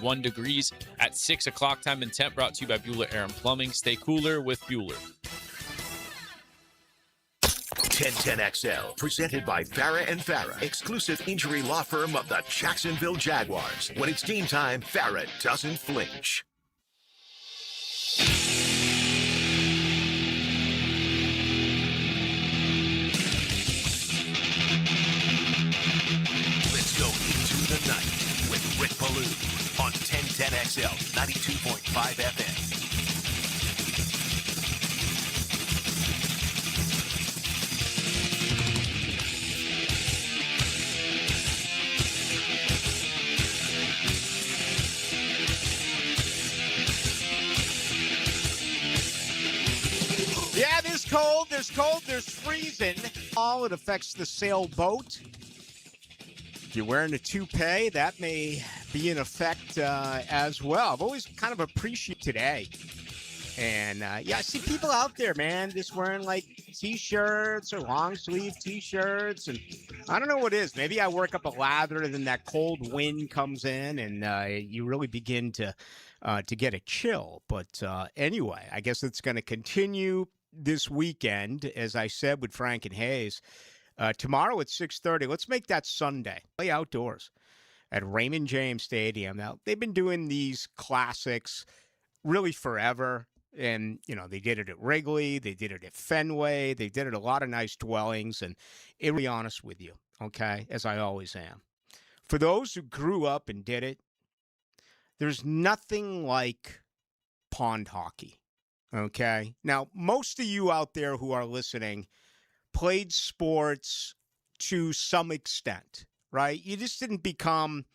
1 degrees at 6 o'clock. Time and temp brought to you by Bueller Air and Plumbing. Stay cooler with Bueller. 1010XL, presented by Farah and Farah, exclusive injury law firm of the Jacksonville Jaguars. When it's game time, Farah doesn't flinch. Let's go into the night with Rick Ballou on 1010XL, 92.5 FM. Yeah, there's cold, there's freezing. All it affects the sailboat. If you're wearing a toupee, that may be in effect as well. I've always kind of appreciated today. And, yeah, I see people out there, man, just wearing, like, T-shirts or long-sleeve T-shirts. And I don't know what it is. Maybe I work up a lather and then that cold wind comes in and you really begin to get a chill. But anyway, I guess it's going to continue this weekend, as I said, with Frank and Hayes. Tomorrow at 6:30, let's make that Sunday. Play outdoors at Raymond James Stadium. Now, they've been doing these classics really forever. And, you know, they did it at Wrigley. They did it at Fenway. They did it at a lot of nice dwellings. And to be honest with you, okay, as I always am, for those who grew up and did it, there's nothing like pond hockey, okay? Now, most of you out there who are listening played sports to some extent, right? You just didn't become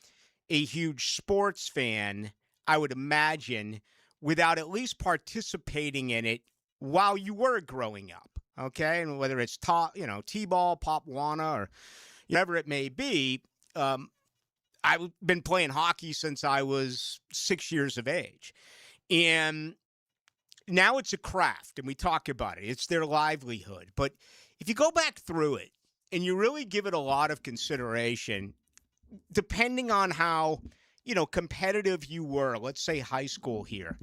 a huge sports fan, I would imagine, without at least participating in it while you were growing up, okay? And whether it's T-ball, Pop-Wana, or whatever it may be, I've been playing hockey since I was 6 years of age. And now it's a craft, and we talk about it. It's their livelihood. But if you go back through it and you really give it a lot of consideration, depending on how, competitive you were, let's say high school here,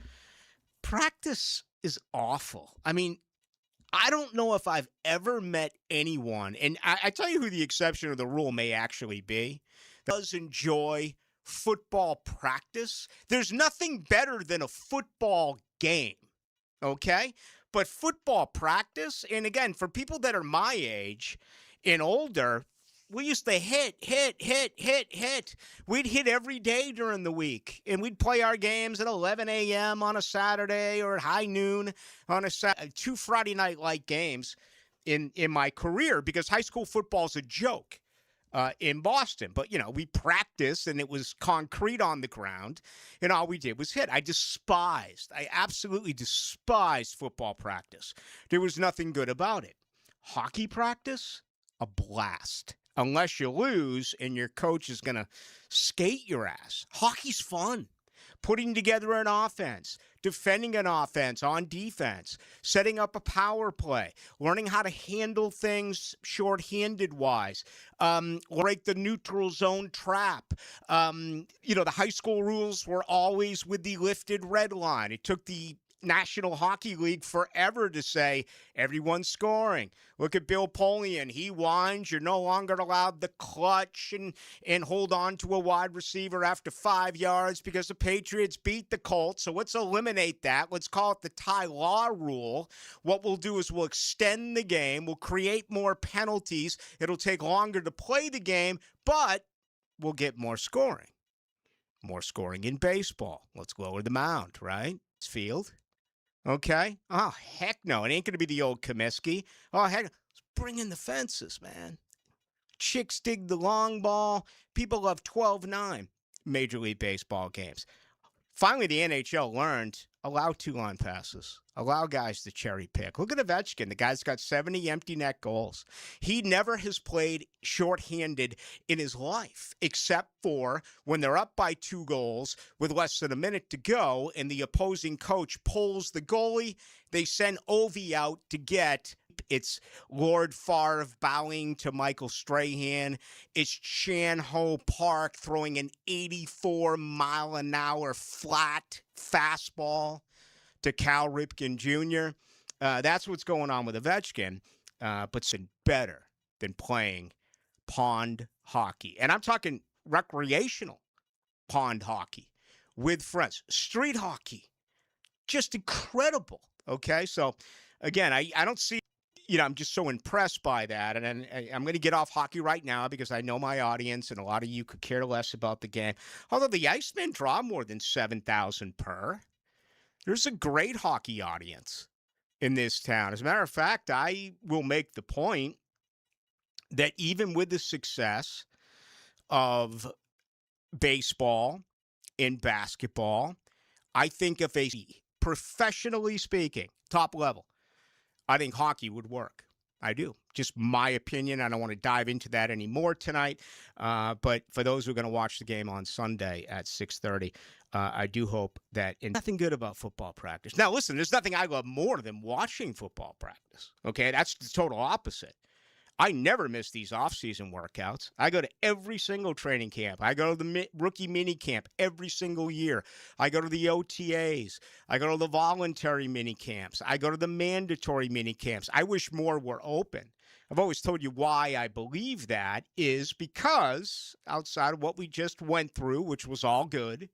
practice is awful. I mean, I don't know if I've ever met anyone, and I tell you who the exception of the rule may actually be, that does enjoy football practice. There's nothing better than a football game, okay? But football practice, and again, for people that are my age and older, we used to hit. We'd hit every day during the week, and we'd play our games at 11 a.m. on a Saturday or at high noon on a Saturday. 2 Friday night-like games in my career, because high school football is a joke in Boston. But, we practiced, and it was concrete on the ground, and all we did was hit. I absolutely despised football practice. There was nothing good about it. Hockey practice, a blast. Unless you lose and your coach is going to skate your ass. Hockey's fun. Putting together an offense, defending an offense on defense, setting up a power play, learning how to handle things shorthanded-wise, like the neutral zone trap. The high school rules were always with the lifted red line. It took the National Hockey League forever to say everyone's scoring. Look at Bill Polian. He whines. You're no longer allowed the clutch and hold on to a wide receiver after 5 yards because the Patriots beat the Colts. So let's eliminate that. Let's call it the Ty Law rule. What we'll do is we'll extend the game. We'll create more penalties. It'll take longer to play the game, but we'll get more scoring. More scoring in baseball. Let's lower the mound, right? It's field. Okay? Oh, heck no. It ain't going to be the old Comiskey. Oh, heck. Let's bring in the fences, man. Chicks dig the long ball. People love 12-9 Major League Baseball games. Finally, the NHL learned, allow 2-line passes. Allow guys to cherry pick. Look at Ovechkin. The guy's got 70 empty net goals. He never has played shorthanded in his life, except for when they're up by 2 goals with less than a minute to go and the opposing coach pulls the goalie. They send Ovi out to get It's Lord Favre bowing to Michael Strahan. It's Chan Ho Park throwing an 84-mile-an-hour flat fastball to Cal Ripken Jr. That's what's going on with Ovechkin, but it's better than playing pond hockey. And I'm talking recreational pond hockey with friends. Street hockey, just incredible. Okay, so again, I don't see, I'm just so impressed by that. And I'm going to get off hockey right now because I know my audience and a lot of you could care less about the game. Although the Icemen draw more than 7,000 per. There's a great hockey audience in this town. As a matter of fact, I will make the point that even with the success of baseball and basketball, I think if professionally speaking, top level, I think hockey would work. I do. Just my opinion. I don't want to dive into that anymore tonight. But for those who are going to watch the game on Sunday at 6:30, I do hope that nothing good about football practice. Now, listen, there's nothing I love more than watching football practice. Okay, that's the total opposite. I never miss these off-season workouts. I go to every single training camp. I go to the rookie mini camp every single year. I go to the OTAs. I go to the voluntary mini camps. I go to the mandatory mini camps. I wish more were open. I've always told you why I believe that is because outside of what we just went through, which was all good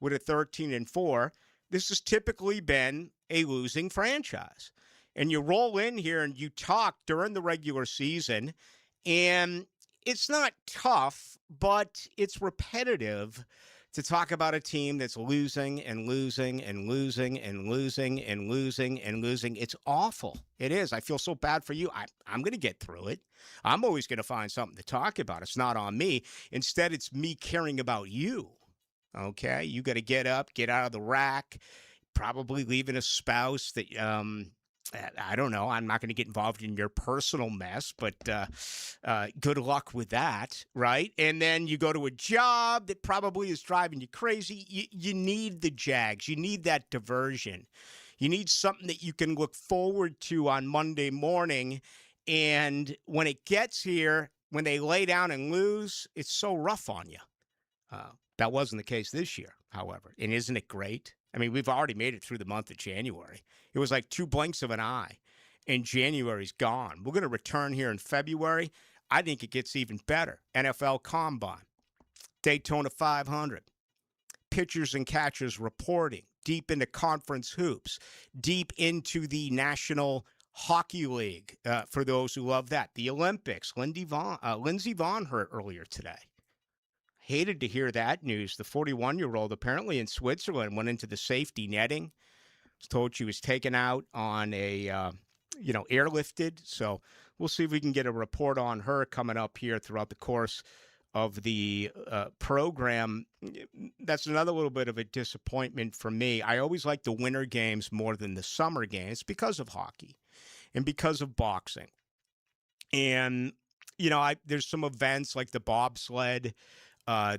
with a 13-4, this has typically been a losing franchise. And you roll in here and you talk during the regular season, and it's not tough, but it's repetitive to talk about a team that's losing and losing and losing and losing and losing and losing. It's awful. It is. I feel so bad for you. I'm going to get through it. I'm always going to find something to talk about. It's not on me. Instead, it's me caring about you. Okay? You got to get up, get out of the rack, probably leaving a spouse that I don't know. I'm not going to get involved in your personal mess, but good luck with that, right? And then you go to a job that probably is driving you crazy. You need the Jags. You need that diversion. You need something that you can look forward to on Monday morning. And when it gets here, when they lay down and lose, it's so rough on you. That wasn't the case this year, however. And isn't it great? I mean, we've already made it through the month of January. It was like 2 blinks of an eye, and January's gone. We're going to return here in February. I think it gets even better. NFL Combine, Daytona 500, pitchers and catchers reporting, deep into conference hoops, deep into the National Hockey League, for those who love that. The Olympics, Lindsey Vonn hurt earlier today. Hated to hear that news. The 41-year-old apparently in Switzerland went into the safety netting. Was told she was taken out on a, airlifted. So we'll see if we can get a report on her coming up here throughout the course of the program. That's another little bit of a disappointment for me. I always like the winter games more than the summer games because of hockey and because of boxing. And, there's some events like the bobsled.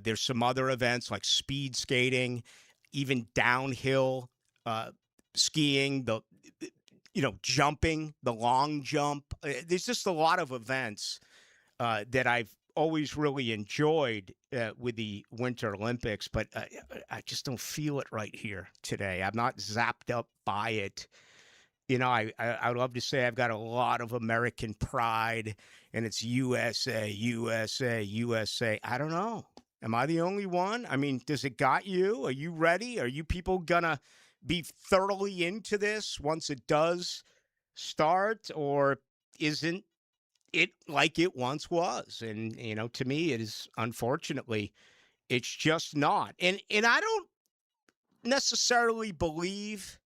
There's some other events like speed skating, even downhill skiing, jumping, the long jump. There's just a lot of events that I've always really enjoyed with the Winter Olympics, but I just don't feel it right here today. I'm not zapped up by it. I would love to say I've got a lot of American pride and it's USA, USA, USA. I don't know. Am I the only one? I mean, does it got you? Are you ready? Are you people going to be thoroughly into this once it does start? Or isn't it like it once was? And, to me, it is, unfortunately, it's just not. And I don't necessarily believe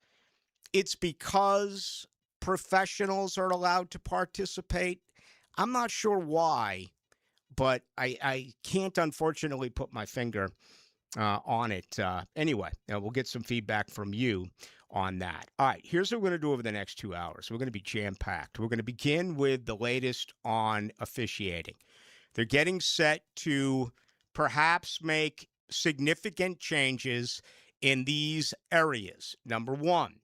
it's because professionals are allowed to participate. I'm not sure why, but I can't, unfortunately, put my finger on it. Anyway, we'll get some feedback from you on that. All right, here's what we're going to do over the next 2 hours. We're going to be jam-packed. We're going to begin with the latest on officiating. They're getting set to perhaps make significant changes in these areas. Number one,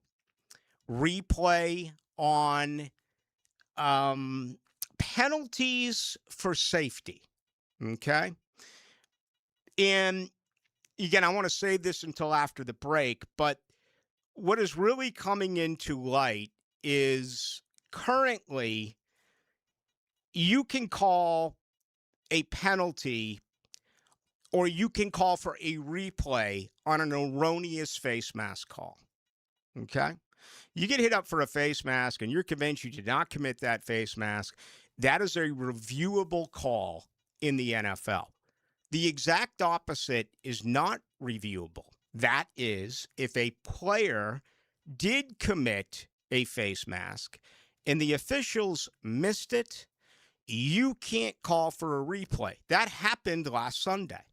replay on penalties for safety. Okay. And again, I want to save this until after the break, but what is really coming into light is currently you can call a penalty or you can call for a replay on an erroneous face mask call. Okay? You get hit up for a face mask and you're convinced you did not commit that face mask. That is a reviewable call in the NFL. The exact opposite is not reviewable. That is, if a player did commit a face mask and the officials missed it, you can't call for a replay. That happened last Sunday.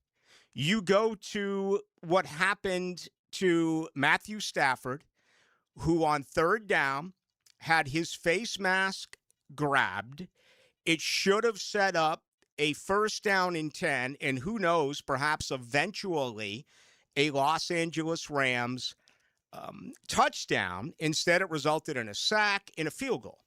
You go to what happened to Matthew Stafford, who on third down had his face mask grabbed. It should have set up a first down and 10, and who knows, perhaps eventually a Los Angeles Rams touchdown. Instead, it resulted in a sack and a field goal.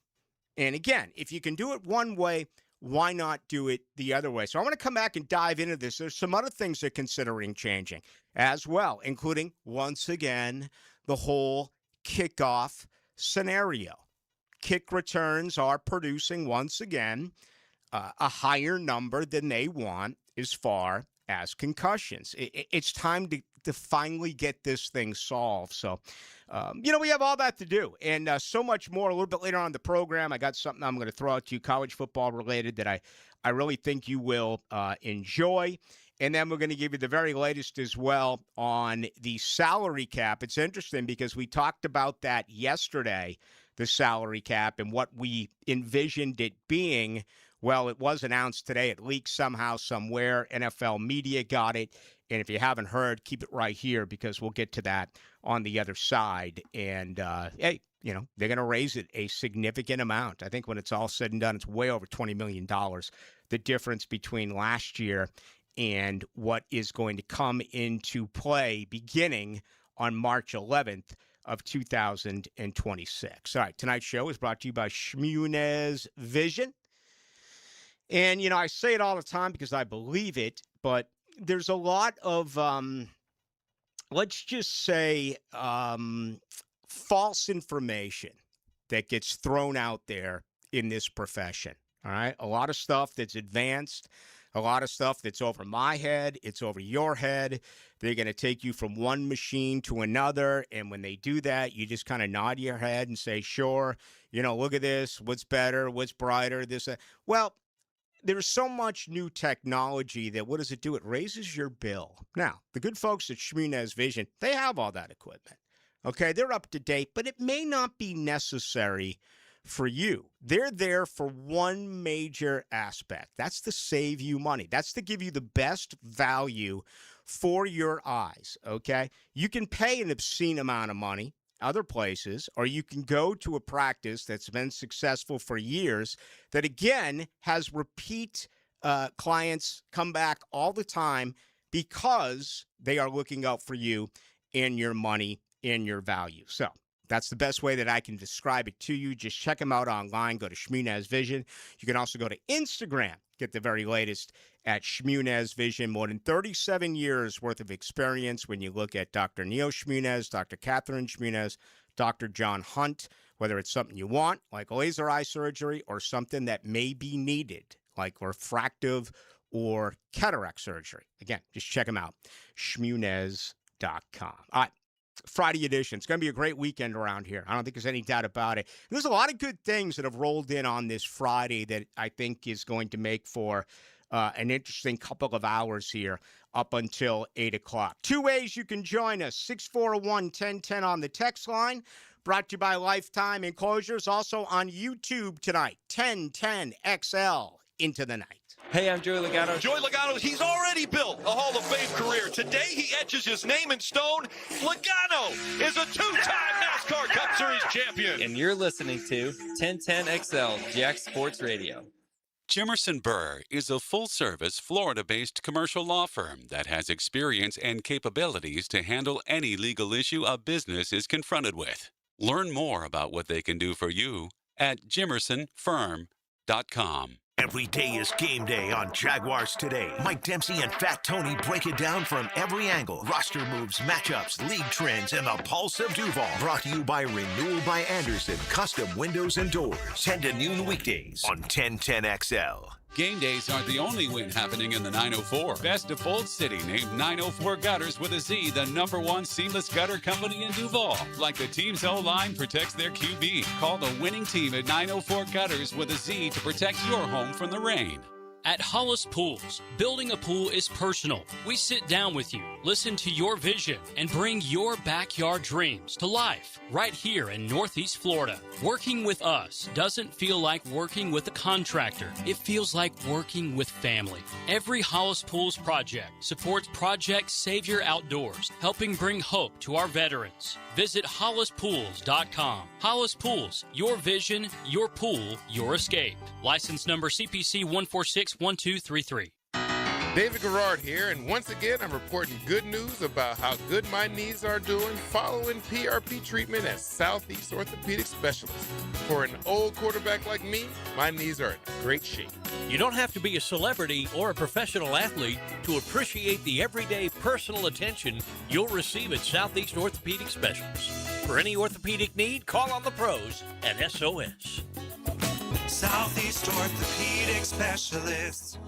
And again, if you can do it one way, why not do it the other way? So I want to come back and dive into this. There's some other things they're considering changing as well, including, once again, the whole kickoff scenario. Kick returns are producing, once again, a higher number than they want as far as concussions. It's time to finally get this thing solved. So, we have all that to do and so much more a little bit later on in the program. I got something I'm going to throw out to you, college football related, that I really think you will enjoy. And then we're going to give you the very latest as well on the salary cap. It's interesting because we talked about that yesterday, the salary cap, and what we envisioned it being. Well, it was announced today. It leaked somehow, somewhere. NFL media got it. And if you haven't heard, keep it right here because we'll get to that on the other side. And, hey, they're going to raise it a significant amount. I think when it's all said and done, it's way over $20 million, the difference between last year and what is going to come into play beginning on March 11th of 2026. All right, tonight's show is brought to you by Shmunez Vision. And, I say it all the time because I believe it, but there's a lot of, let's just say, false information that gets thrown out there in this profession, all right? A lot of stuff that's advanced, a lot of stuff that's over my head, it's over your head. They're going to take you from one machine to another, and when they do that, you just kind of nod your head and say, sure, look at this, what's better, what's brighter, this, well, there's so much new technology that what does it do? It raises your bill. Now, the good folks at Shmunez Vision, they have all that equipment. Okay, they're up to date, but it may not be necessary for you. They're there for one major aspect. That's to save you money. That's to give you the best value for your eyes, okay? You can pay an obscene amount of money other places, or you can go to a practice that's been successful for years that, again, has repeat clients come back all the time because they are looking out for you and your money and your value. So that's the best way that I can describe it to you. Just check them out online. Go to Shmunez Vision. You can also go to Instagram. Get the very latest at Shmunez Vision. More than 37 years worth of experience when you look at Dr. Neil Shmunez, Dr. Catherine Shmunez, Dr. John Hunt, whether it's something you want, like laser eye surgery, or something that may be needed, like refractive or cataract surgery. Again, just check them out. Shmunez.com. All right. Friday edition. It's going to be a great weekend around here. I don't think there's any doubt about it. There's a lot of good things that have rolled in on this Friday that I think is going to make for an interesting couple of hours here up until 8 o'clock. Two ways you can join us. 641-1010 on the text line. Brought to you by Lifetime Enclosures. Also on YouTube tonight. 1010XL into the night. Hey, I'm Joey Logano. Joey Logano, he's already built a Hall of Fame career. Today, he etches his name in stone. Logano is a two-time NASCAR Cup Series champion. And you're listening to 1010XL, Jack Sports Radio. Jimerson Burr is a full-service, Florida-based commercial law firm that has experience and capabilities to handle any legal issue a business is confronted with. Learn more about what they can do for you at jimersonfirm.com. Every day is game day on Jaguars Today. Mike Dempsey and Fat Tony break it down from every angle. Roster moves, matchups, league trends, and the pulse of Duval. Brought to you by Renewal by Anderson, custom windows and doors. 10 to noon weekdays on 1010XL. Game days aren't the only win happening in the 904. Best of Bold City named 904 Gutters with a Z the #1 seamless gutter company in Duval. Like the team's O-line protects their QB. Call the winning team at 904 Gutters with a Z to protect your home from the rain. At Hollis Pools, building a pool is personal. We sit down with you, listen to your vision, and bring your backyard dreams to life right here in Northeast Florida. Working with us doesn't feel like working with a contractor. It feels like working with family. Every Hollis Pools project supports Project Savior Outdoors, helping bring hope to our veterans. Visit hollispools.com. Hollis Pools, your vision, your pool, your escape. License number CPC 1461233. David Garrard here, and once again, I'm reporting good news about how good my knees are doing following PRP treatment at Southeast Orthopedic Specialists. For an old quarterback like me, my knees are in great shape. You don't have to be a celebrity or a professional athlete to appreciate the everyday personal attention you'll receive at Southeast Orthopedic Specialists. For any orthopedic need, call on the pros at SOS. Southeast Orthopedic Specialists.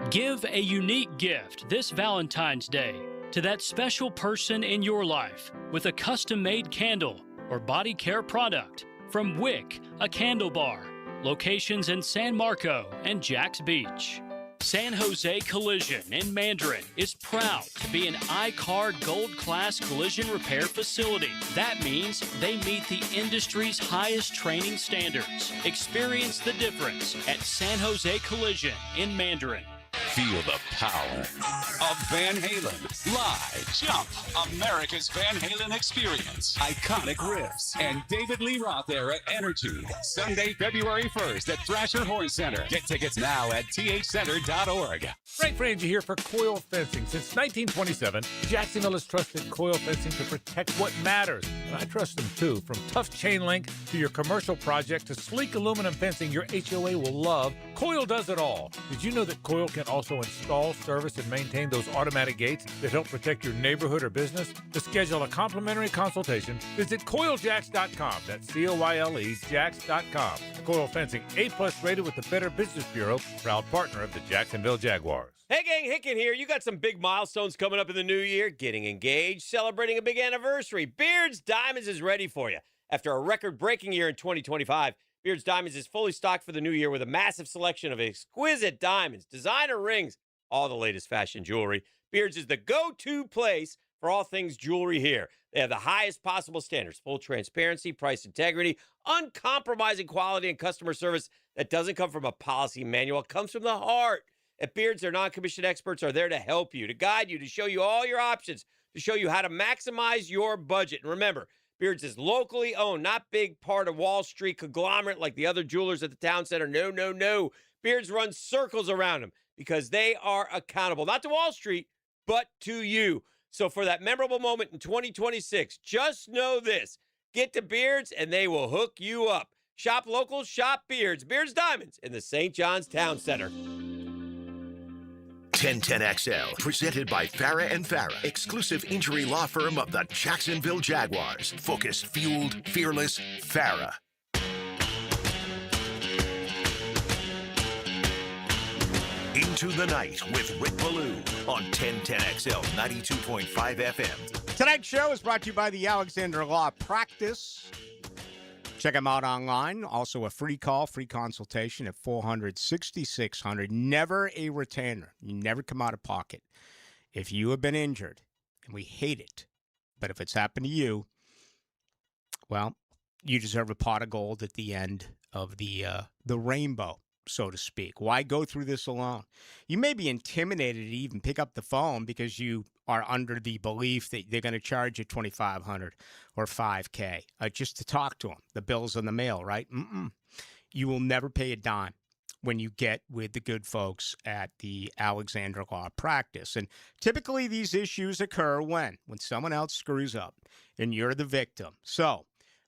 Give a unique gift this Valentine's Day to that special person in your life with a custom-made candle or body care product from Wick, a candle bar. Locations in San Marco and Jax Beach. San Jose Collision in Mandarin is proud to be an I-CAR Gold Class collision repair facility. That means they meet the industry's highest training standards. Experience the difference at San Jose Collision in Mandarin. Feel the power of Van Halen. Live, jump, America's Van Halen experience. Iconic riffs and David Lee Roth era energy. Sunday, February 1st at Thrasher Horn Center. Get tickets now at thcenter.org. Frank Frangie here for Coil Fencing. Since 1927, Jacksonville has trusted Coil Fencing to protect what matters. And I trust them too. From tough chain link to your commercial project to sleek aluminum fencing your HOA will love, Coil does it all. Did you know that Coil can also install, service, and maintain those automatic gates that help protect your neighborhood or business? To schedule a complimentary consultation, visit CoilJax.com. That's COYLE Jax.com. Coil Fencing, A+ rated with the Better Business Bureau, proud partner of the Jacksonville Jaguars. Hey gang, Hicken here. You got some big milestones coming up in the new year. Getting engaged, celebrating a big anniversary. Beards Diamonds is ready for you. After a record-breaking year in 2025, Beards Diamonds is fully stocked for the new year with a massive selection of exquisite diamonds, designer rings, all the latest fashion jewelry. Beards is the go-to place for all things jewelry here. They have the highest possible standards, full transparency, price integrity, uncompromising quality, and customer service that doesn't come from a policy manual. It comes from the heart. At Beards, their non-commissioned experts are there to help you, to guide you, to show you all your options, to show you how to maximize your budget. And remember, Beards is locally owned, not big part of Wall Street conglomerate like the other jewelers at the town center. No, no, no. Beards runs circles around them because they are accountable, not to Wall Street, but to you. So for that memorable moment in 2026, just know this. Get to Beards and they will hook you up. Shop local, shop Beards. Beards Diamonds in the St. John's Town Center. 1010XL, presented by Farah and Farah, exclusive injury law firm of the Jacksonville Jaguars. Focused, fueled, fearless, Farah. Into the Night with Rick Ballou on 1010XL 92.5 FM. Tonight's show is brought to you by the Alexander Law Practice. Check them out online. Also a free call, free consultation at 400-6600. Never a retainer. You never come out of pocket. If you have been injured, and we hate it, but if it's happened to you, well, you deserve a pot of gold at the end of the rainbow, so to speak. Why go through this alone? You may be intimidated to even pick up the phone because you are under the belief that they're going to charge you $2,500 or $5,000 just to talk to them. The bill's in the mail, right? You will never pay a dime when you get with the good folks at the Alexander Law Practice. And typically these issues occur when someone else screws up and you're the victim. So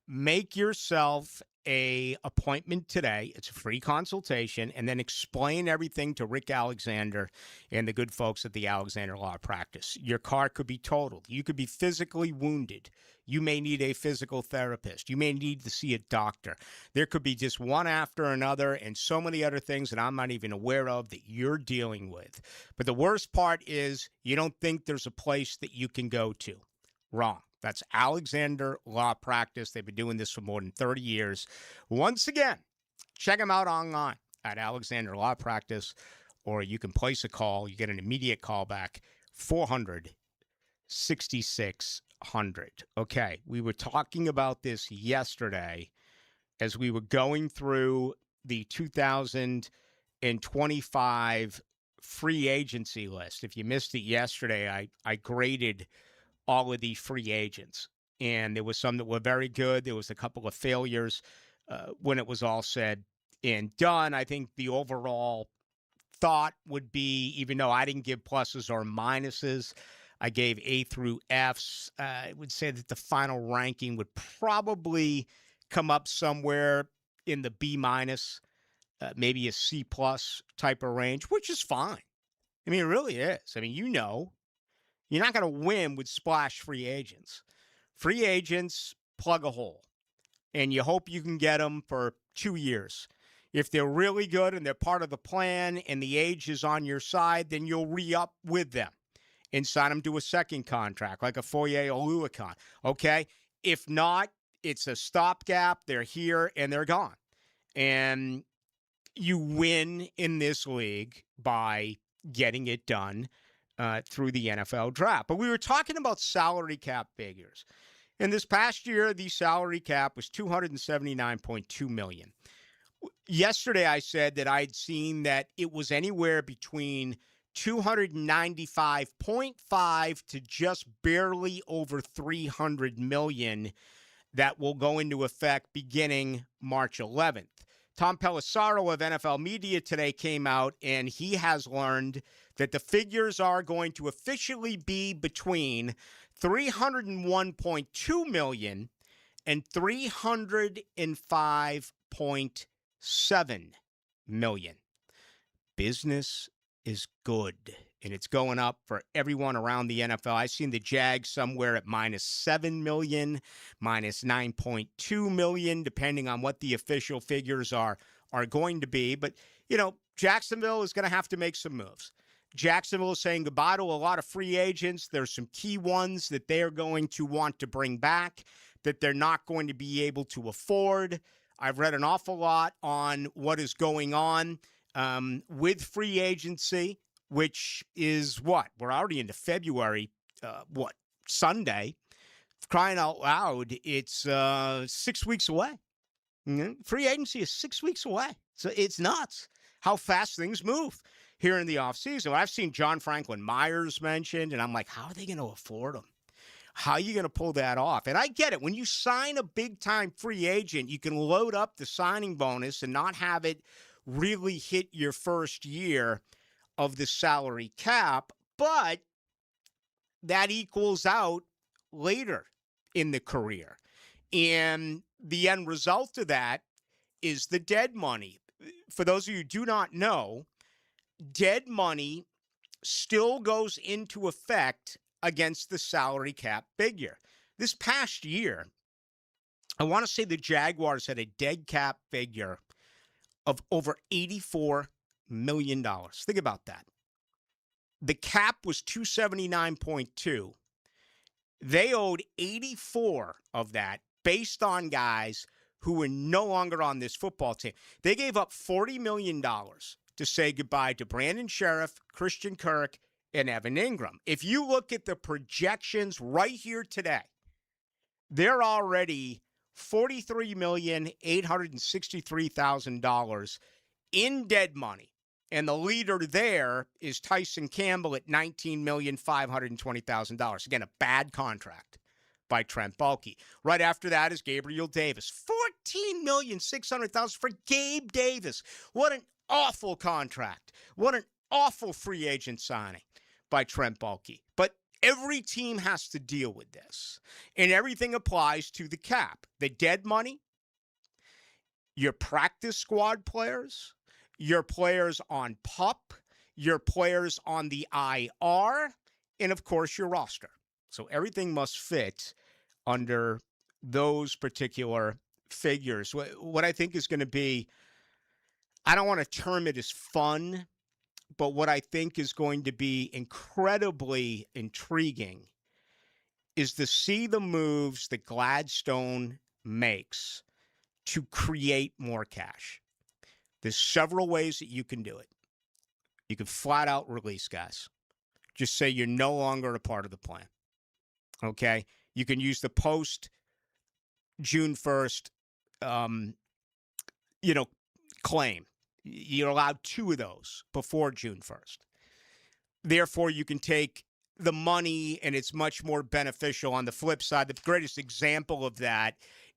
make yourself a appointment today. It's a free consultation, and then explain everything to Rick Alexander and the good folks at the Alexander Law Practice. Your car could be totaled. You could be physically wounded. You may need a physical therapist. You may need to see a doctor. There could be just one after another and so many other things that I'm not even aware of that you're dealing with. But the worst part is you don't think there's a place that you can go to. Wrong. That's Alexander Law Practice. They've been doing this for more than 30 years. Once again, check them out online at Alexander Law Practice, or you can place a call. You get an immediate call back, 400-6600. Okay, we were talking about this yesterday as we were going through the 2025 free agency list. If you missed it yesterday, I graded all of the free agents, and there was some that were very good. There was a couple of failures when it was all said and done. I think the overall thought would be, even though I didn't give pluses or minuses, I gave A through Fs. I would say that the final ranking would probably come up somewhere in the B minus, maybe a C plus type of range, which is fine. I mean, it really is. I mean, you're not going to win with splash free agents. Free agents plug a hole, and you hope you can get them for 2 years. If they're really good and they're part of the plan and the age is on your side, then you'll re-up with them and sign them to a second contract, like a Foye Oluokun, okay? If not, it's a stopgap. They're here and they're gone. And you win in this league by getting it done through the NFL draft. But we were talking about salary cap figures. And this past year, the salary cap was $279.2 million. Yesterday, I said that I'd seen that it was anywhere between 295.5 to just barely over 300 million that will go into effect beginning March 11th. Tom Pelissaro of NFL Media today came out, and he has learned that the figures are going to officially be between $301.2 million and $305.7 million. Business is good, and it's going up for everyone around the NFL. I've seen the Jags somewhere at minus $7 million, minus $9.2 million, depending on what the official figures are going to be. But, you know, Jacksonville is going to have to make some moves. Jacksonville is saying goodbye to a lot of free agents. There's some key ones that they're going to want to bring back that they're not going to be able to afford. I've read an awful lot on what is going on with free agency, which is what? We're already into February, Sunday? Crying out loud, it's 6 weeks away. Mm-hmm. Free agency is 6 weeks away. So it's nuts how fast things move here in the offseason. I've seen John Franklin Myers mentioned, and I'm like, how are they going to afford him? How are you going to pull that off? And I get it. When you sign a big-time free agent, you can load up the signing bonus and not have it really hit your first year of the salary cap, but that equals out later in the career. And the end result of that is the dead money. For those of you who do not know, dead money still goes into effect against the salary cap figure. This past year, I want to say the Jaguars had a dead cap figure of over $84 million. Think about that. The cap was 279.2. They owed 84 of that based on guys who were no longer on this football team. They gave up $40 million to say goodbye to Brandon Sheriff, Christian Kirk, and Evan Ingram. If you look at the projections right here today, they're already $43,863,000 in dead money. And the leader there is Tyson Campbell at $19,520,000. Again, a bad contract by Trent Baalke. Right after that is Gabriel Davis. $14,600,000 for Gabe Davis. What an awful contract. What an awful free agent signing by Trent Baalke. But every team has to deal with this. And everything applies to the cap. The dead money your practice squad players, your players on PUP, your players on the IR, and of course your roster. So everything must fit under those particular figures. What I think is going to be, I don't want to term it as fun, but what I think is going to be incredibly intriguing is to see the moves that Gladstone makes to create more cash. There's several ways that you can do it. You can flat out release guys. Just say you're no longer a part of the plan. Okay? You can use the post June 1st, claim. You're allowed 2 of those before June 1st. Therefore, you can take the money and it's much more beneficial. On the flip side, the greatest example of that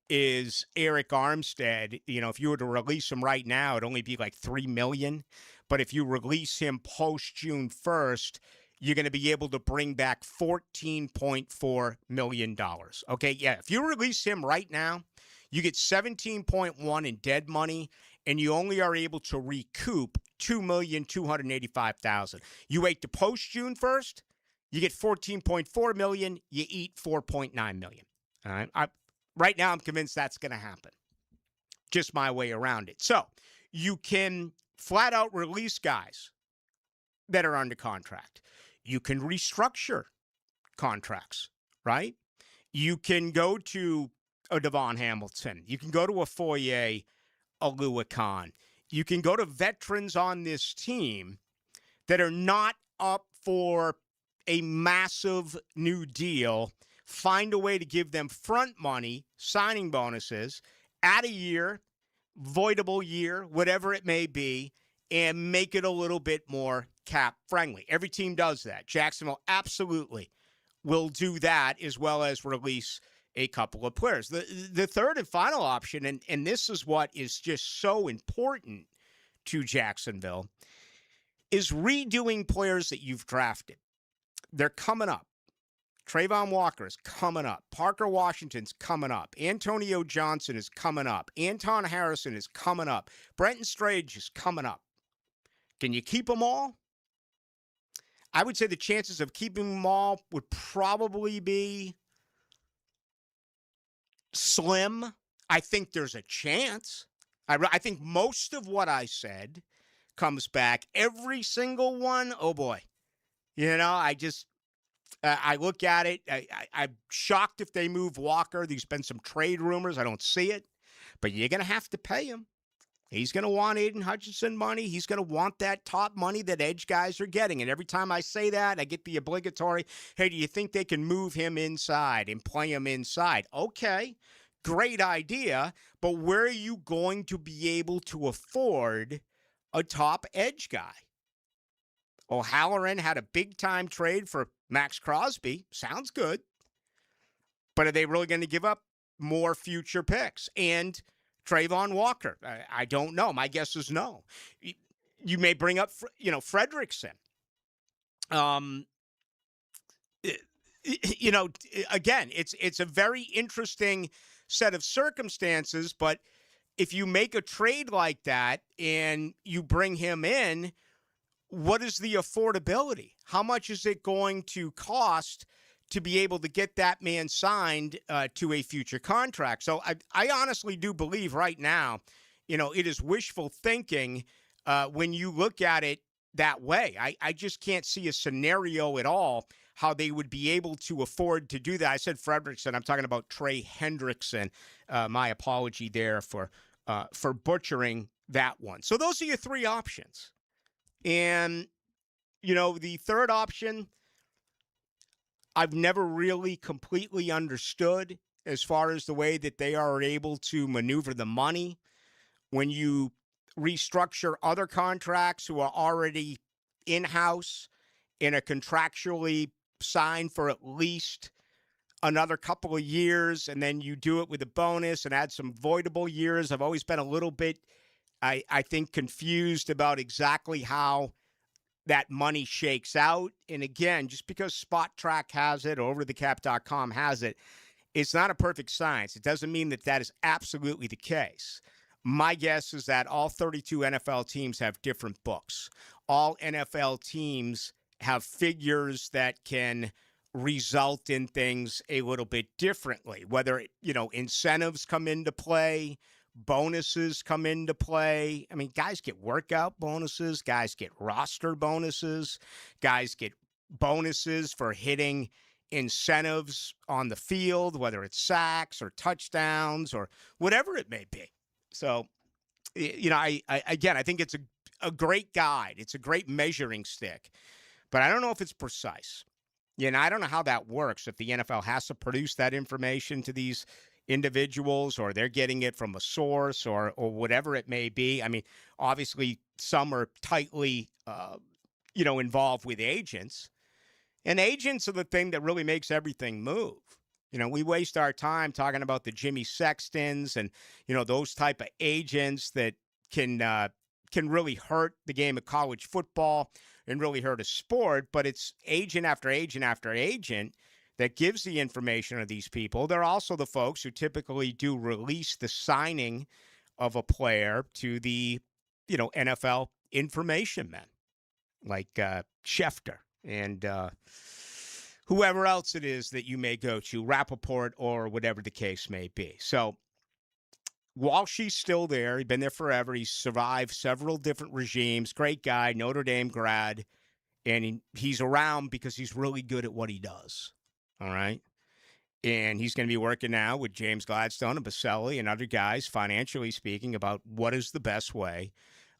is Eric Armstead. If you were to release him right now, it'd only be like $3 million. But if you release him post June 1st, you're going to be able to bring back $14.4 million. Okay, yeah, if you release him right now, you get 17.1 in dead money, and you only are able to recoup $2,285,000. You wait to post June 1st, you get 14.4 million, you eat 4.9 million. All right. Right now I'm convinced that's going to happen. Just my way around it. So, you can flat out release guys that are under contract. You can restructure contracts, right? You can go to a Devon Hamilton. You can go to a Foye Oluwakan. You can go to veterans on this team that are not up for a massive new deal. Find a way to give them front money, signing bonuses, add a year, voidable year, whatever it may be, and make it a little bit more cap friendly. Every team does that. Jacksonville absolutely will do that, as well as release a couple of players. The third and final option, and this is what is just so important to Jacksonville, is redoing players that you've drafted. They're coming up. Trayvon Walker is coming up. Parker Washington's coming up. Antonio Johnson is coming up. Anton Harrison is coming up. Brenton Strange is coming up. Can you keep them all? I would say the chances of keeping them all would probably be slim. I think there's a chance. I think most of what I said comes back. Every single one, oh boy. I look at it. I'm shocked if they move Walker. There's been some trade rumors. I don't see it. But you're going to have to pay him. He's going to want Aiden Hutchinson money. He's going to want that top money that edge guys are getting. And every time I say that, I get the obligatory, hey, do you think they can move him inside and play him inside? Okay, great idea. But where are you going to be able to afford a top edge guy? O'Halloran had a big-time trade for Max Crosby. Sounds good. But are they really going to give up more future picks? And Trayvon Walker, I don't know. My guess is no. You may bring up, Fredrickson. Again, it's a very interesting set of circumstances, but if you make a trade like that and you bring him in, what is the affordability? How much is it going to cost to be able to get that man signed to a future contract? So I honestly do believe right now, it is wishful thinking when you look at it that way. I just can't see a scenario at all how they would be able to afford to do that. I said Fredrickson. I'm talking about Trey Hendrickson. My apology there for butchering that one. So those are your 3 options. And, the third option, I've never really completely understood as far as the way that they are able to maneuver the money when you restructure other contracts who are already in-house and are contractually signed for at least another couple of years, and then you do it with a bonus and add some voidable years. I've always been a little bit, I think, confused about exactly how that money shakes out. And again, just because SpotTrack has it or OverTheCap.com has it, it's not a perfect science. It doesn't mean that is absolutely the case. My guess is that all 32 NFL teams have different books. All NFL teams have figures that can result in things a little bit differently, whether, incentives come into play, bonuses come into play. I mean, guys get workout bonuses, guys get roster bonuses, guys get bonuses for hitting incentives on the field, whether it's sacks or touchdowns or whatever it may be. So, I think it's a great guide. It's a great measuring stick, but I don't know if it's precise. I don't know how that works, if the NFL has to produce that information to these individuals or they're getting it from a source or whatever it may be. I mean, obviously some are tightly, involved with agents, and agents are the thing that really makes everything move. We waste our time talking about the Jimmy Sextons and, those type of agents that can really hurt the game of college football and really hurt a sport, but it's agent after agent after agent that gives the information of these people. They're also the folks who typically do release the signing of a player to the, NFL information men like Schefter and whoever else it is that you may go to, Rappaport or whatever the case may be. So while she's still there, he's been there forever. He's survived several different regimes. Great guy, Notre Dame grad. And he's around because he's really good at what he does. All right? And he's going to be working now with James Gladstone and Baselli and other guys, financially speaking, about what is the best way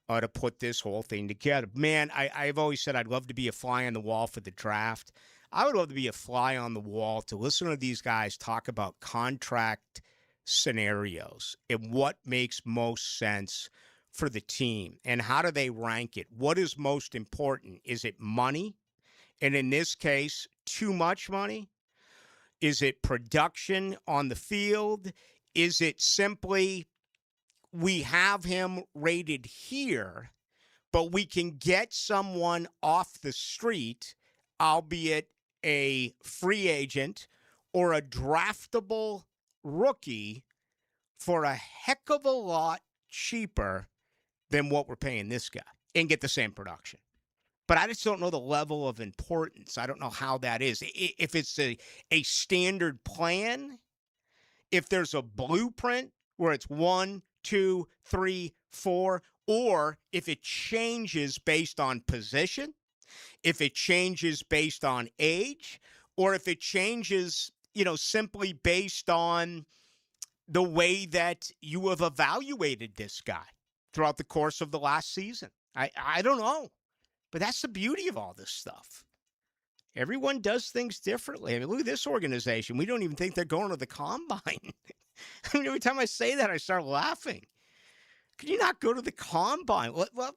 to put this whole thing together. Man, I've always said I'd love to be a fly on the wall for the draft. I would love to be a fly on the wall to listen to these guys talk about contract scenarios and what makes most sense for the team and how do they rank it? What is most important? Is it money? And in this case, too much money? Is it production on the field? Is it simply we have him rated here, but we can get someone off the street, albeit a free agent or a draftable rookie, for a heck of a lot cheaper than what we're paying this guy and get the same production. But I just don't know the level of importance. I don't know how that is. If it's a standard plan, if there's a blueprint where it's 1, 2, 3, 4, or if it changes based on position, if it changes based on age, or if it changes, simply based on the way that you have evaluated this guy throughout the course of the last season. I don't know. But that's the beauty of all this stuff. Everyone does things differently. I mean, look at this organization. We don't even think they're going to the combine. Every time I say that, I start laughing. Can you not go to the combine? Well,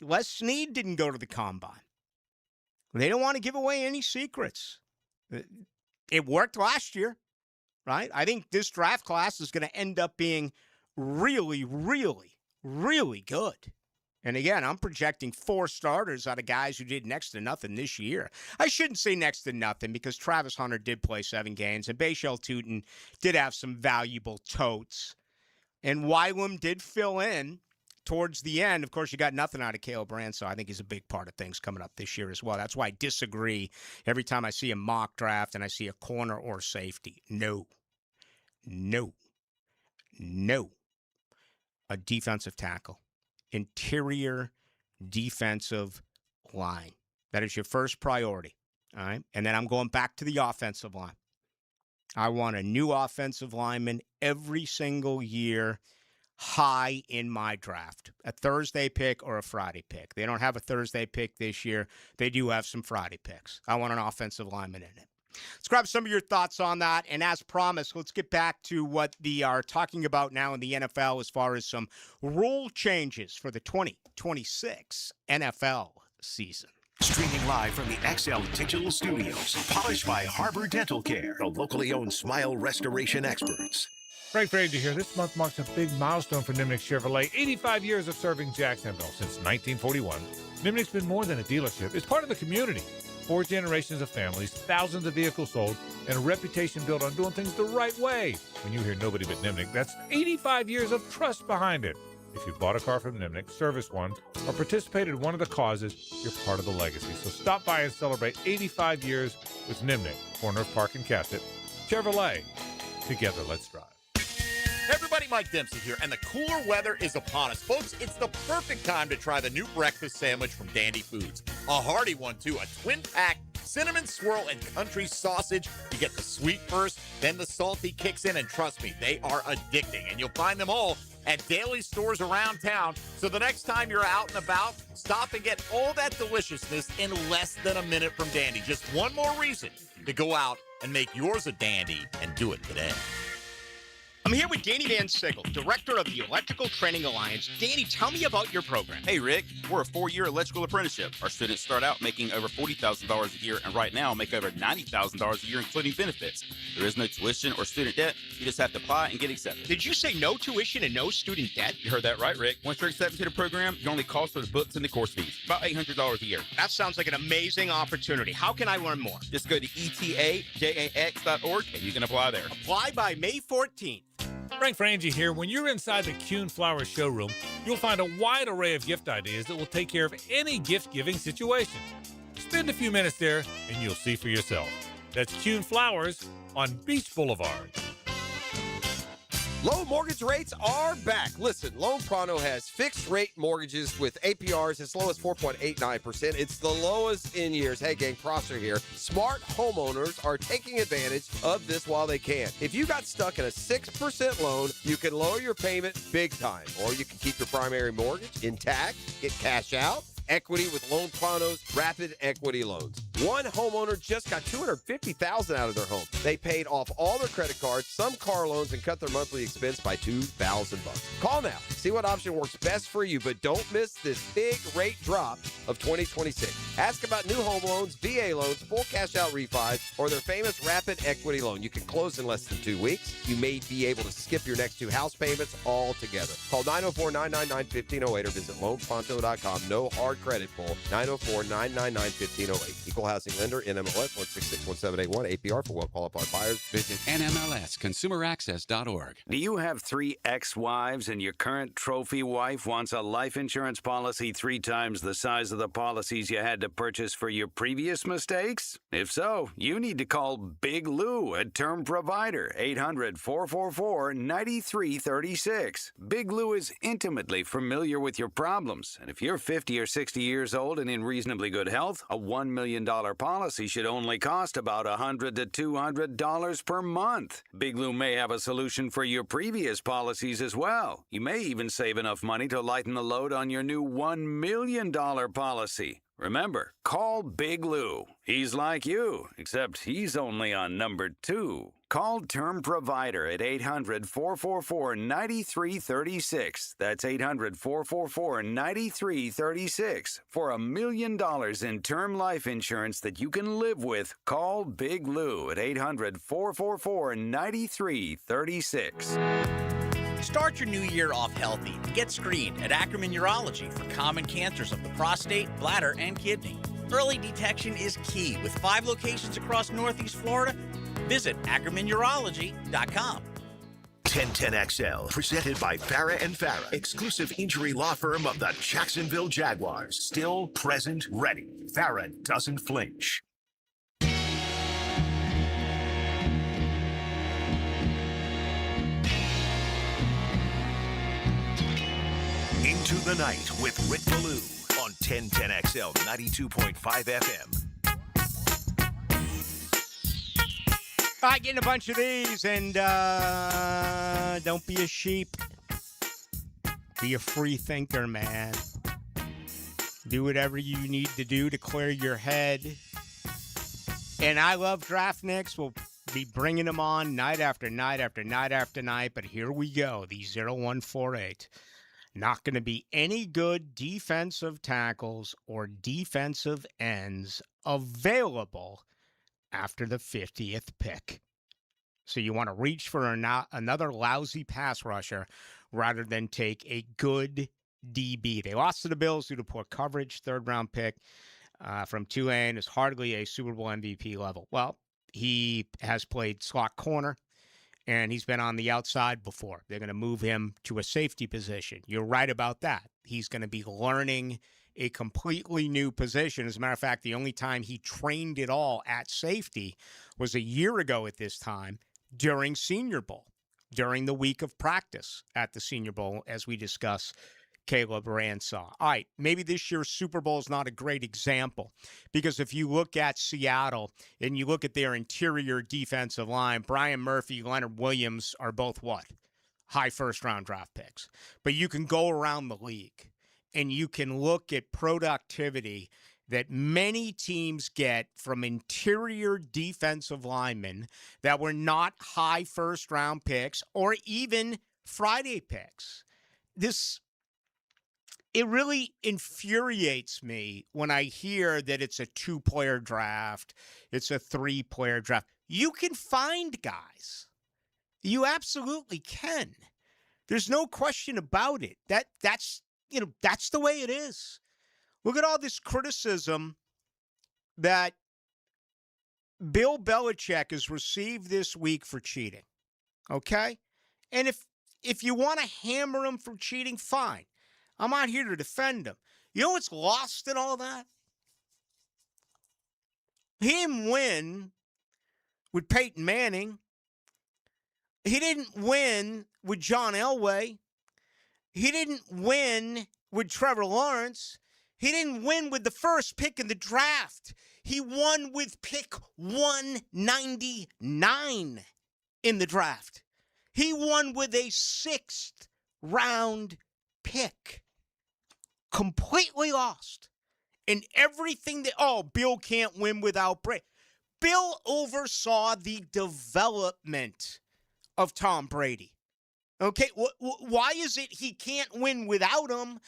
Les Snead didn't go to the combine. They don't want to give away any secrets. It worked last year, right? I think this draft class is going to end up being really, really, really good. And again, I'm projecting 4 starters out of guys who did next to nothing this year. I shouldn't say next to nothing because Travis Hunter did play 7 games and Bashal Tutin did have some valuable totes. And Wylam did fill in towards the end. Of course, you got nothing out of Caleb Branshaw. I think he's a big part of things coming up this year as well. That's why I disagree every time I see a mock draft and I see a corner or safety. No. A defensive tackle. Interior defensive line. That is your first priority. All right. And then I'm going back to the offensive line. I want a new offensive lineman every single year high in my draft. A Thursday pick or a Friday pick. They don't have a Thursday pick this year. They do have some Friday picks. I want an offensive lineman in it. Let's grab some of your thoughts on that. And as promised, let's get back to what they are talking about now in the NFL as far as some rule changes for the 2026 NFL season. Streaming live from the XL Digital Studios. Polished by Harbor Dental Care, the locally owned smile restoration experts. Frank Frazier here. This month marks a big milestone for Nimnicht Chevrolet. 85 years of serving Jacksonville since 1941. Nimnicht's been more than a dealership. It's part of the community. 4 generations of families, thousands of vehicles sold, and a reputation built on doing things the right way. When you hear nobody but Nimnicht, that's 85 years of trust behind it. If you bought a car from Nimnik, serviced one, or participated in one of the causes, you're part of the legacy. So stop by and celebrate 85 years with Nimnik, corner of Park and Cassett. Chevrolet. Together, let's drive. Hey everybody, Mike Dempsey here, and the cooler weather is upon us. Folks, it's the perfect time to try the new breakfast sandwich from Dandy Foods. A hearty one, too. A twin-pack cinnamon swirl and country sausage. You get the sweet first, then the salty kicks in, and trust me, they are addicting. And you'll find them all at daily stores around town. So the next time you're out and about, stop and get all that deliciousness in less than a minute from Dandy. Just one more reason to go out and make yours a dandy, and do it today. I'm here with Danny Van Sickle, director of the Electrical Training Alliance. Danny, tell me about your program. Hey, Rick. We're a 4-year electrical apprenticeship. Our students start out making over $40,000 a year, and right now make over $90,000 a year, including benefits. There is no tuition or student debt. You just have to apply and get accepted. Did you say no tuition and no student debt? You heard that right, Rick. Once you're accepted to the program, your only cost for the books and the course fees. About $800 a year. That sounds like an amazing opportunity. How can I learn more? Just go to etajax.org, and you can apply there. Apply by May 14th. Frank Frangie here. When you're inside the Kuhn Flowers showroom, you'll find a wide array of gift ideas that will take care of any gift-giving situation. Spend a few minutes there, and you'll see for yourself. That's Kuhn Flowers on Beach Boulevard. Low mortgage rates are back. Listen, Loan Pronto has fixed-rate mortgages with APRs as low as 4.89%. It's the lowest in years. Hey, gang, Prosser here. Smart homeowners are taking advantage of this while they can. If you got stuck in a 6% loan, you can lower your payment big time. Or you can keep your primary mortgage intact, get cash out, equity with Loan Pronto's rapid equity loans. One homeowner just got $250,000 out of their home. They paid off all their credit cards, some car loans, and cut their monthly expense by $2,000. Call now. See what option works best for you, but don't miss this big rate drop of 2026. Ask about new home loans, VA loans, full cash out refis, or their famous rapid equity loan. You can close in less than 2 weeks. You may be able to skip your next 2 house payments altogether. Call 904-999-1508 or visit loanpronto.com. No hard credit pull. 904-999-1508. Equal housing lender, NMLS 1661781. APR for well-qualified buyers. Visit NMLSConsumerAccess.org. Do you have 3 ex-wives and your current trophy wife wants a life insurance policy 3 times the size of the policies you had to purchase for your previous mistakes? If so, you need to call Big Lou at Term Provider, 800-444-9336. Big Lou is intimately familiar with your problems, and if you're 50 or 60 years old and in reasonably good health, a $1 million policy should only cost about $100 to $200 per month. Big Lou may have a solution for your previous policies as well. You may even save enough money to lighten the load on your new $1 million policy. Remember, call Big Lou. He's like you, except he's only on number 2. Call Term Provider at 800-444-9336. That's 800-444-9336. For $1 million in term life insurance that you can live with, call Big Lou at 800-444-9336. Start your new year off healthy and get screened at Ackerman Urology for common cancers of the prostate, bladder, and kidney. Early detection is key with 5 locations across Northeast Florida. Visit AckermanUrology.com. 1010XL, presented by Farah and Farah, exclusive injury law firm of the Jacksonville Jaguars. Still present, ready. Farah doesn't flinch. Into the Night with Rick Ballou on 1010XL 92.5 FM. All right, getting a bunch of these, and don't be a sheep. Be a free thinker, man. Do whatever you need to do to clear your head. And I love Draft Nicks. We'll be bringing them on night after night after night after night, but here we go, the 0148. Not going to be any good defensive tackles or defensive ends available after the 50th pick. So you want to reach for another lousy pass rusher rather than take a good DB. They lost to the Bills due to poor coverage. 3rd-round pick from Tulane is hardly a Super Bowl MVP level. Well, he has played slot corner And he's been on the outside before. They're going to move him to a safety position. You're right about that. He's going to be learning a completely new position. As a matter of fact, the only time he trained at all at safety was a year ago at this time during Senior Bowl, during the week of practice at the Senior Bowl, as we discuss Caleb Ransaw. All right, maybe this year's Super Bowl is not a great example because if you look at Seattle and you look at their interior defensive line, Brian Murphy, Leonard Williams are both what? High first-round draft picks. But you can go around the league and you can look at productivity that many teams get from interior defensive linemen that were not high first-round picks or even Friday picks. It really infuriates me when I hear that it's a 2-player draft, it's a 3-player draft. You can find guys. You absolutely can. There's no question about it. That's the way it is. Look at all this criticism that Bill Belichick has received this week for cheating. Okay? And if you want to hammer him for cheating, fine. I'm not here to defend him. You know what's lost in all that? He didn't win with Peyton Manning. He didn't win with John Elway. He didn't win with Trevor Lawrence. He didn't win with the first pick in the draft. He won with pick 199 in the draft. He won with a 6th round pick. Completely lost. And everything Bill can't win without Brady. Bill oversaw the development of Tom Brady. Okay, why is it he can't win without him?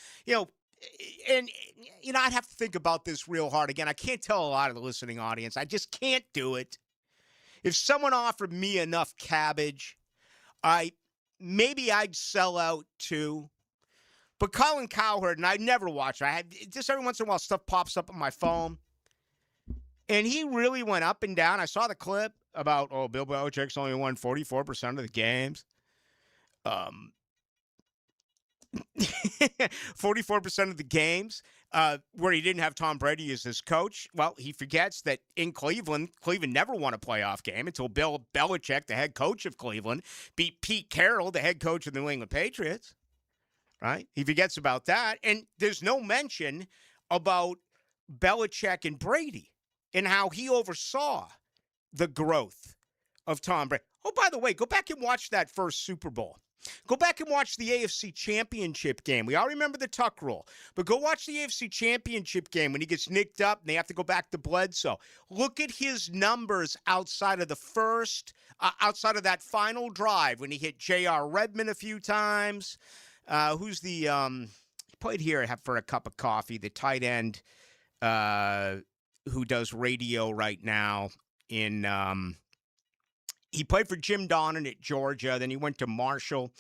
I'd have to think about this real hard. Again, I can't tell a lot of the listening audience. I just can't do it. If someone offered me enough cabbage, maybe I'd sell out too. But Colin Cowherd, and I never watch it. I had just every once in a while stuff pops up on my phone. And he really went up and down. I saw the clip about, Bill Belichick's only won 44% of the games. 44% of the games where he didn't have Tom Brady as his coach. Well, he forgets that in Cleveland never won a playoff game until Bill Belichick, the head coach of Cleveland, beat Pete Carroll, the head coach of the New England Patriots. Right? He forgets about that. And there's no mention about Belichick and Brady and how he oversaw the growth of Tom Brady. Oh, by the way, go back and watch that first Super Bowl. Go back and watch the AFC Championship game. We all remember the Tuck rule. But go watch the AFC Championship game when he gets nicked up and they have to go back to Bledsoe. Look at his numbers outside of that final drive when he hit J.R. Redmond a few times. Who's he played here for a cup of coffee, the tight end who does radio right now he played for Jim Donnan at Georgia. Then he went to Marshall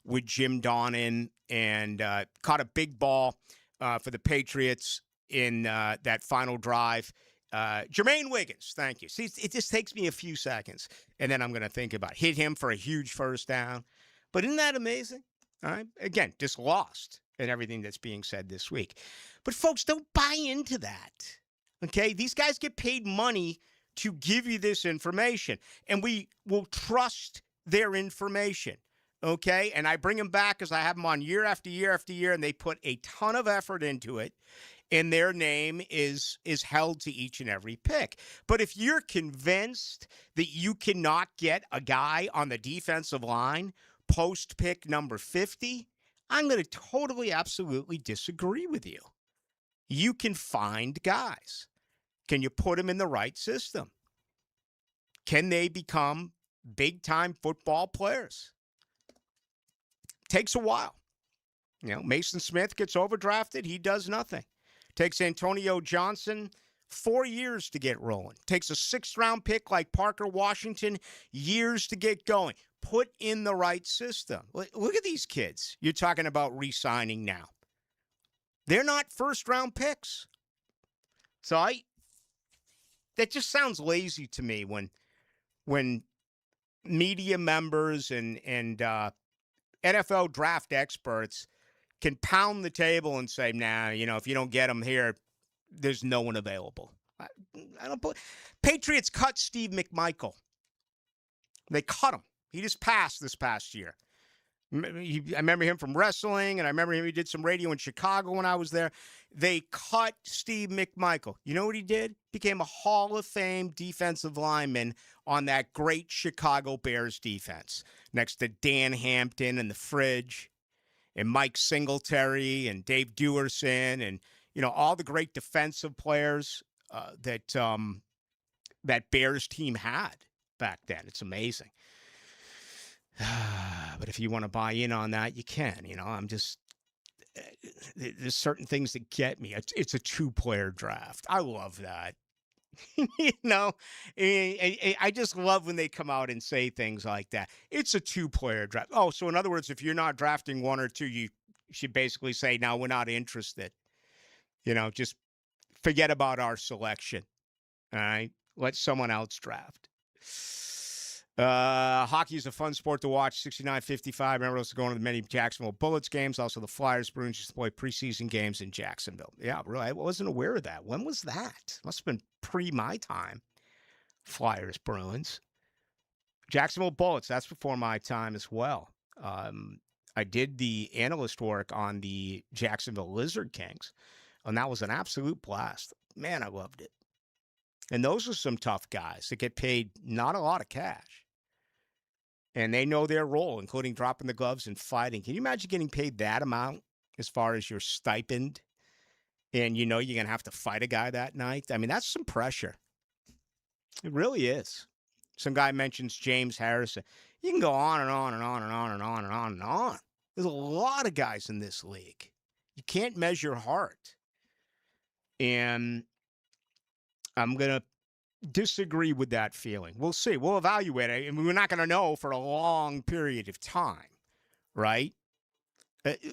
with Jim Donnan and caught a big ball for the Patriots in that final drive. Jermaine Wiggins, thank you. See, it just takes me a few seconds, and then I'm going to think about it. Hit him for a huge first down. But isn't that amazing? All right. Again, just lost in everything that's being said this week. But folks, don't buy into that. Okay? These guys get paid money to give you this information, and we will trust their information. Okay? And I bring them back because I have them on year after year after year, and they put a ton of effort into it, and their name is held to each and every pick. But if you're convinced that you cannot get a guy on the defensive line post pick number 50, I'm going to totally, absolutely disagree with you. You can find guys. Can you put them in the right system? Can they become big-time football players? Takes a while. Mason Smith gets overdrafted. He does nothing. Takes Antonio Johnson 4 years to get rolling. Takes a 6th-round pick like Parker Washington, years to get going. Put in the right system. Look at these kids you're talking about re-signing now. They're not first-round picks. So that just sounds lazy to me when media members and NFL draft experts can pound the table and say, nah, if you don't get him here, there's no one available. I don't believe. Patriots cut Steve McMichael. They cut him. He just passed this past year. I remember him from wrestling, and I remember he did some radio in Chicago when I was there. They cut Steve McMichael. You know what he did? Became a Hall of Fame defensive lineman on that great Chicago Bears defense, next to Dan Hampton and the Fridge, and Mike Singletary and Dave Duerson, and all the great defensive players that Bears team had back then. It's amazing. But if you want to buy in on that, you can. I'm just there's certain things that get me. It's a 2-player draft. I love that. I just love when they come out and say things like that. It's a 2-player draft. Oh, so in other words, if you're not drafting 1 or 2, you should basically say, no, we're not interested. Just forget about our selection. All right? Let someone else draft. Hockey is a fun sport to watch. 69-55. Remember us going to the many Jacksonville Bullets games. Also, the Flyers, Bruins used to play preseason games in Jacksonville. Yeah, really. I wasn't aware of that. When was that? Must have been pre my time. Flyers, Bruins. Jacksonville Bullets, that's before my time as well. I did the analyst work on the Jacksonville Lizard Kings, and that was an absolute blast. Man, I loved it. And those are some tough guys that get paid not a lot of cash. And they know their role, including dropping the gloves and fighting. Can you imagine getting paid that amount as far as your stipend? And you're going to have to fight a guy that night? I mean, that's some pressure. It really is. Some guy mentions James Harrison. You can go on and on and on and on and on and on and on. There's a lot of guys in this league. You can't measure heart. And I'm going to disagree with that feeling. We'll see. We'll evaluate it. And we're not going to know for a long period of time, right?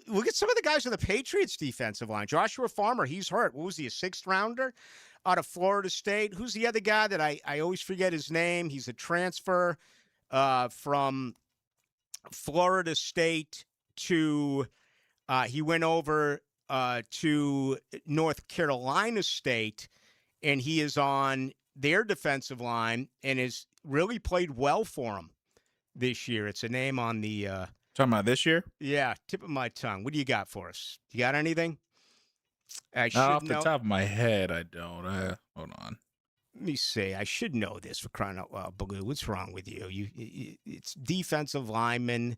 Look at some of the guys on the Patriots defensive line. Joshua Farmer, he's hurt. What was he, a 6th rounder out of Florida State? Who's the other guy that I always forget his name? He's a transfer from Florida State to he went over to North Carolina State, and he is on their defensive line and has really played well for them this year. It's a name on the talking about this year? Yeah, tip of my tongue. What do you got for us? You got anything? Off the top of my head, I don't. Hold on. Let me see. I should know this, for crying out loud, Baloo. What's wrong with you? It's defensive lineman.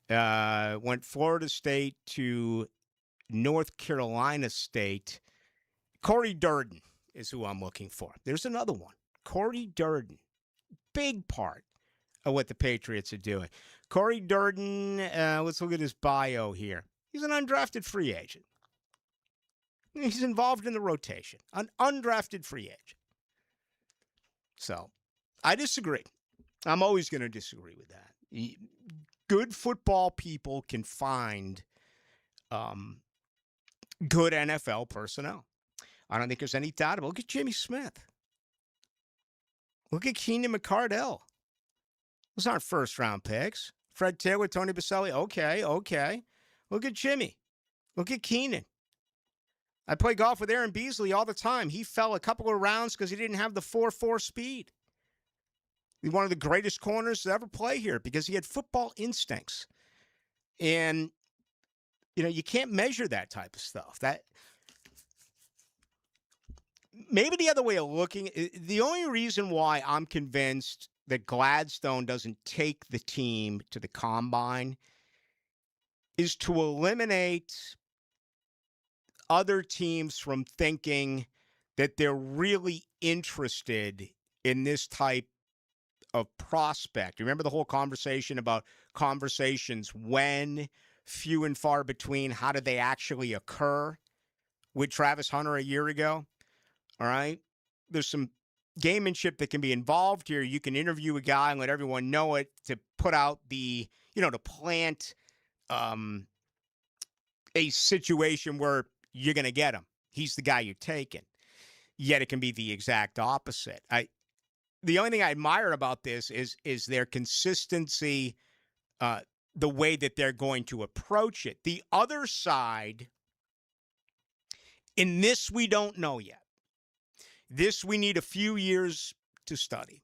Went Florida State to North Carolina State. Corey Durden is who I'm looking for. There's another one. Corey Durden. Big part of what the Patriots are doing. Corey Durden, let's look at his bio here. He's an undrafted free agent. He's involved in the rotation. An undrafted free agent. So, I disagree. I'm always going to disagree with that. Good football people can find good NFL personnel. I don't think there's any doubt about it. Look at Jimmy Smith. Look at Keenan McCardell. Those aren't first-round picks. Fred Taylor, Tony Baselli. Okay. Look at Jimmy. Look at Keenan. I play golf with Aaron Beasley all the time. He fell a couple of rounds because he didn't have the 4.4 speed. He's one of the greatest corners to ever play here because he had football instincts. And, you can't measure that type of stuff. That maybe the other way of looking, the only reason why I'm convinced that Gladstone doesn't take the team to the combine is to eliminate other teams from thinking that they're really interested in this type of prospect. Remember the whole conversation about conversations when, few and far between, how did they actually occur with Travis Hunter a year ago? All right. There's some gamemanship that can be involved here. You can interview a guy and let everyone know it to put out the, to plant a situation where you're going to get him. He's the guy you're taking. Yet it can be the exact opposite. the only thing I admire about this is their consistency, the way that they're going to approach it. The other side, in this we don't know yet. This we need a few years to study.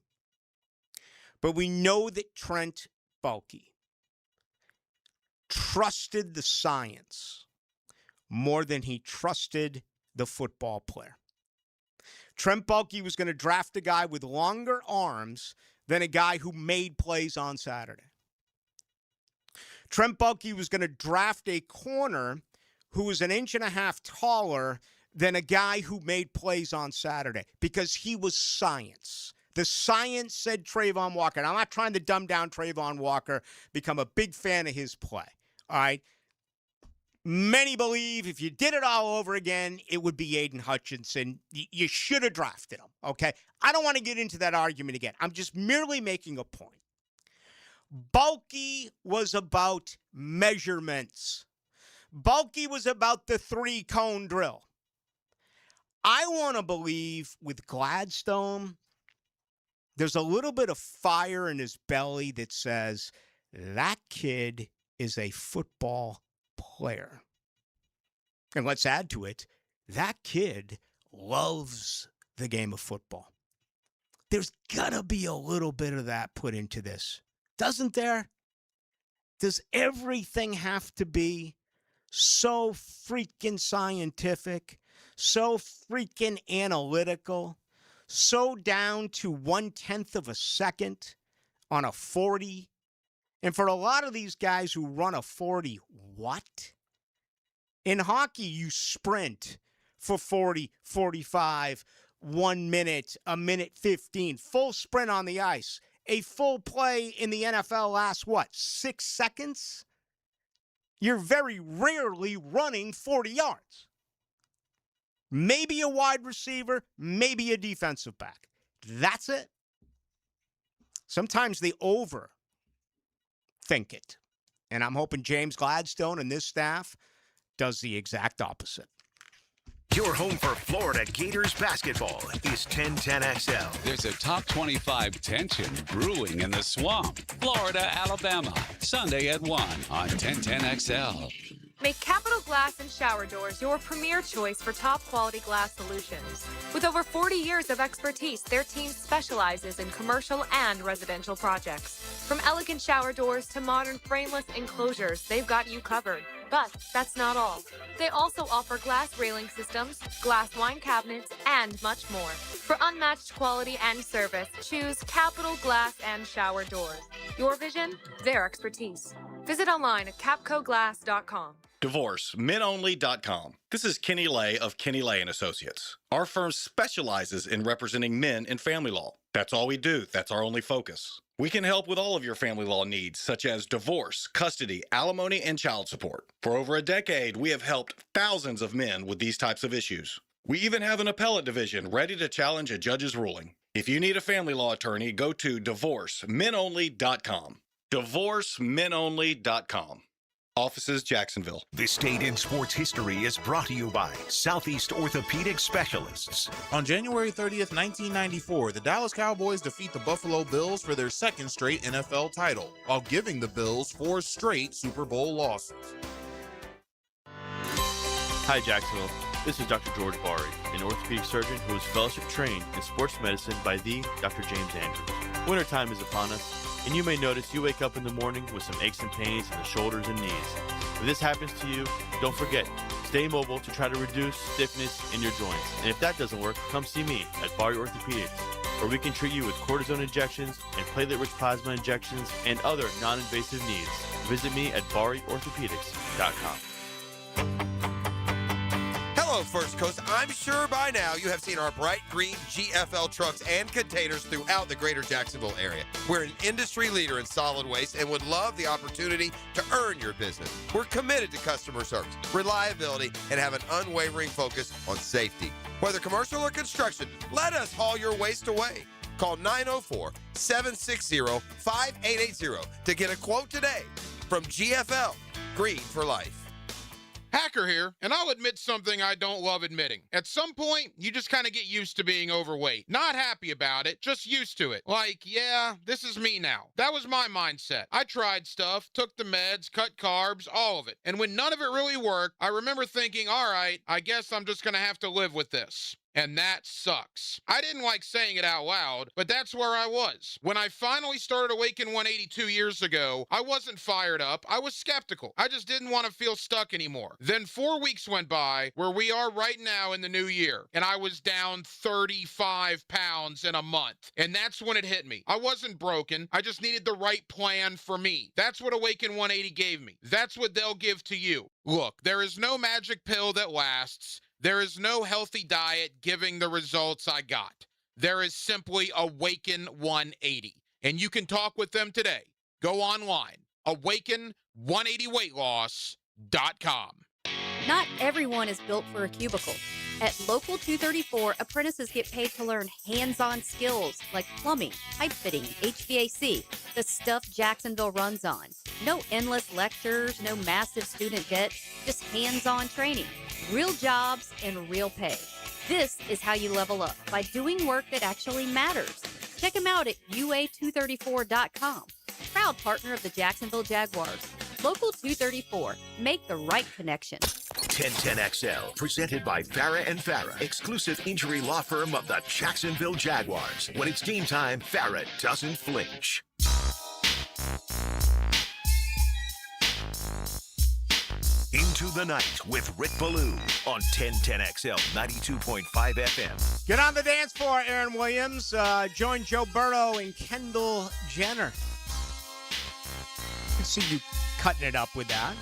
But we know that Trent Baalke trusted the science more than he trusted the football player. Trent Baalke was going to draft a guy with longer arms than a guy who made plays on Saturday. Trent Baalke was going to draft a corner who was 1.5 inches taller than a guy who made plays on Saturday because he was science. The science said Trayvon Walker. And I'm not trying to dumb down Trayvon Walker, become a big fan of his play. All right? Many believe if you did it all over again, it would be Aiden Hutchinson. You should have drafted him, okay? I don't want to get into that argument again. I'm just merely making a point. Baalke was about measurements. Baalke was about the 3-cone drill. I want to believe with Gladstone, there's a little bit of fire in his belly that says that kid is a football player. And let's add to it, that kid loves the game of football. There's got to be a little bit of that put into this, doesn't there? Does everything have to be so freaking scientific, so freaking analytical, so down to 1/10 of a second on a 40? And for a lot of these guys who run a 40, what? In hockey, you sprint for 40, 45, 1 minute, 1:15, full sprint on the ice. A full play in the NFL lasts, 6 seconds? You're very rarely running 40 yards. Maybe a wide receiver, maybe a defensive back. That's it. Sometimes they overthink it. And I'm hoping James Gladstone and this staff does the exact opposite. Your home for Florida Gators basketball is 1010XL. There's a top 25 tension brewing in the swamp. Florida, Alabama, Sunday at 1 on 1010XL. Make Capital Glass and Shower Doors your premier choice for top-quality glass solutions. With over 40 years of expertise, their team specializes in commercial and residential projects. From elegant shower doors to modern frameless enclosures, they've got you covered. But that's not all. They also offer glass railing systems, glass wine cabinets, and much more. For unmatched quality and service, choose Capital Glass and Shower Doors. Your vision, their expertise. Visit online at capcoglass.com. DivorceMenOnly.com. This is Kenny Lay of Kenny Lay & Associates. Our firm specializes in representing men in family law. That's all we do. That's our only focus. We can help with all of your family law needs, such as divorce, custody, alimony, and child support. For over a decade, we have helped thousands of men with these types of issues. We even have an appellate division ready to challenge a judge's ruling. If you need a family law attorney, go to DivorceMenOnly.com. DivorceMenOnly.com. Offices, Jacksonville. This Day in Sports History is brought to you by Southeast Orthopedic Specialists. On January 30th, 1994, the Dallas Cowboys defeat the Buffalo Bills for their second straight NFL title, while giving the Bills 4 straight Super Bowl losses. Hi, Jacksonville. This is Dr. George Bari, an orthopedic surgeon who is fellowship trained in sports medicine by the Dr. James Andrews. Wintertime is upon us, and you may notice you wake up in the morning with some aches and pains in the shoulders and knees. If this happens to you, don't forget, stay mobile to try to reduce stiffness in your joints. And if that doesn't work, come see me at Bari Orthopedics, where we can treat you with cortisone injections and platelet-rich plasma injections and other non-invasive needs. Visit me at BariOrthopedics.com. Hello, First Coast. I'm sure by now you have seen our bright green GFL trucks and containers throughout the greater Jacksonville area. We're an industry leader in solid waste and would love the opportunity to earn your business. We're committed to customer service, reliability, and have an unwavering focus on safety. Whether commercial or construction, let us haul your waste away. Call 904-760-5880 to get a quote today from GFL, Green for Life. Hacker here, and I'll admit something I don't love admitting. At some point, you just kind of get used to being overweight. Not happy about it, just used to it. Like, yeah, this is me now. That was my mindset. I tried stuff, took the meds, cut carbs, all of it. And when none of it really worked, I remember thinking, all right, I guess I'm just gonna have to live with this. And that sucks. I didn't like saying it out loud, but that's where I was. When I finally started Awaken 182 years ago, I wasn't fired up. I was skeptical. I just didn't want to feel stuck anymore. Then 4 weeks went by where we are right now in the new year, and I was down 35 pounds in a month. And that's when it hit me. I wasn't broken. I just needed the right plan for me. That's what Awaken 180 gave me. That's what they'll give to you. Look, there is no magic pill that lasts. There is no healthy diet giving the results I got. There is simply Awaken 180. And you can talk with them today. Go online, awaken180weightloss.com. Not everyone is built for a cubicle. At Local 234, apprentices get paid to learn hands-on skills like plumbing, pipe fitting, HVAC, the stuff Jacksonville runs on. No endless lectures, no massive student debt, just hands-on training, real jobs, and real pay. This is how you level up, by doing work that actually matters. Check them out at UA234.com. Proud partner of the Jacksonville Jaguars. Local 234. Make the right connection. 1010XL, presented by Farah and Farah, exclusive injury law firm of the Jacksonville Jaguars. When it's game time, Farah doesn't flinch. Into the Night with Rick Ballou on 1010XL 92.5 FM. Get on the dance floor, Aaron Williams. Join Joe Burrow and Kendall Jenner. I can see you cutting it up with that.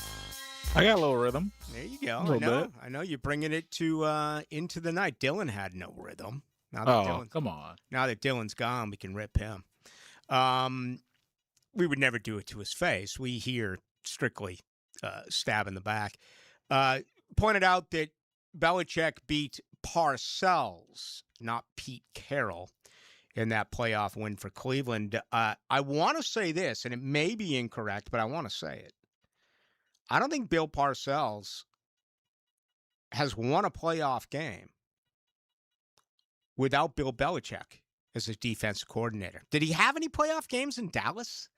I got a little rhythm. There you go. A little bit. I know you're bringing it to Into the Night. Dylan had no rhythm. Now that come on. Now that Dylan's gone, we can rip him. We would never do it to his face. We here strictly stab in the back. Pointed out that Belichick beat Parcells, not Pete Carroll, in that playoff win for Cleveland. I want to say this, and it may be incorrect, but I want to say it. I don't think Bill Parcells has won a playoff game without Bill Belichick as his defensive coordinator. Did he have any playoff games in Dallas?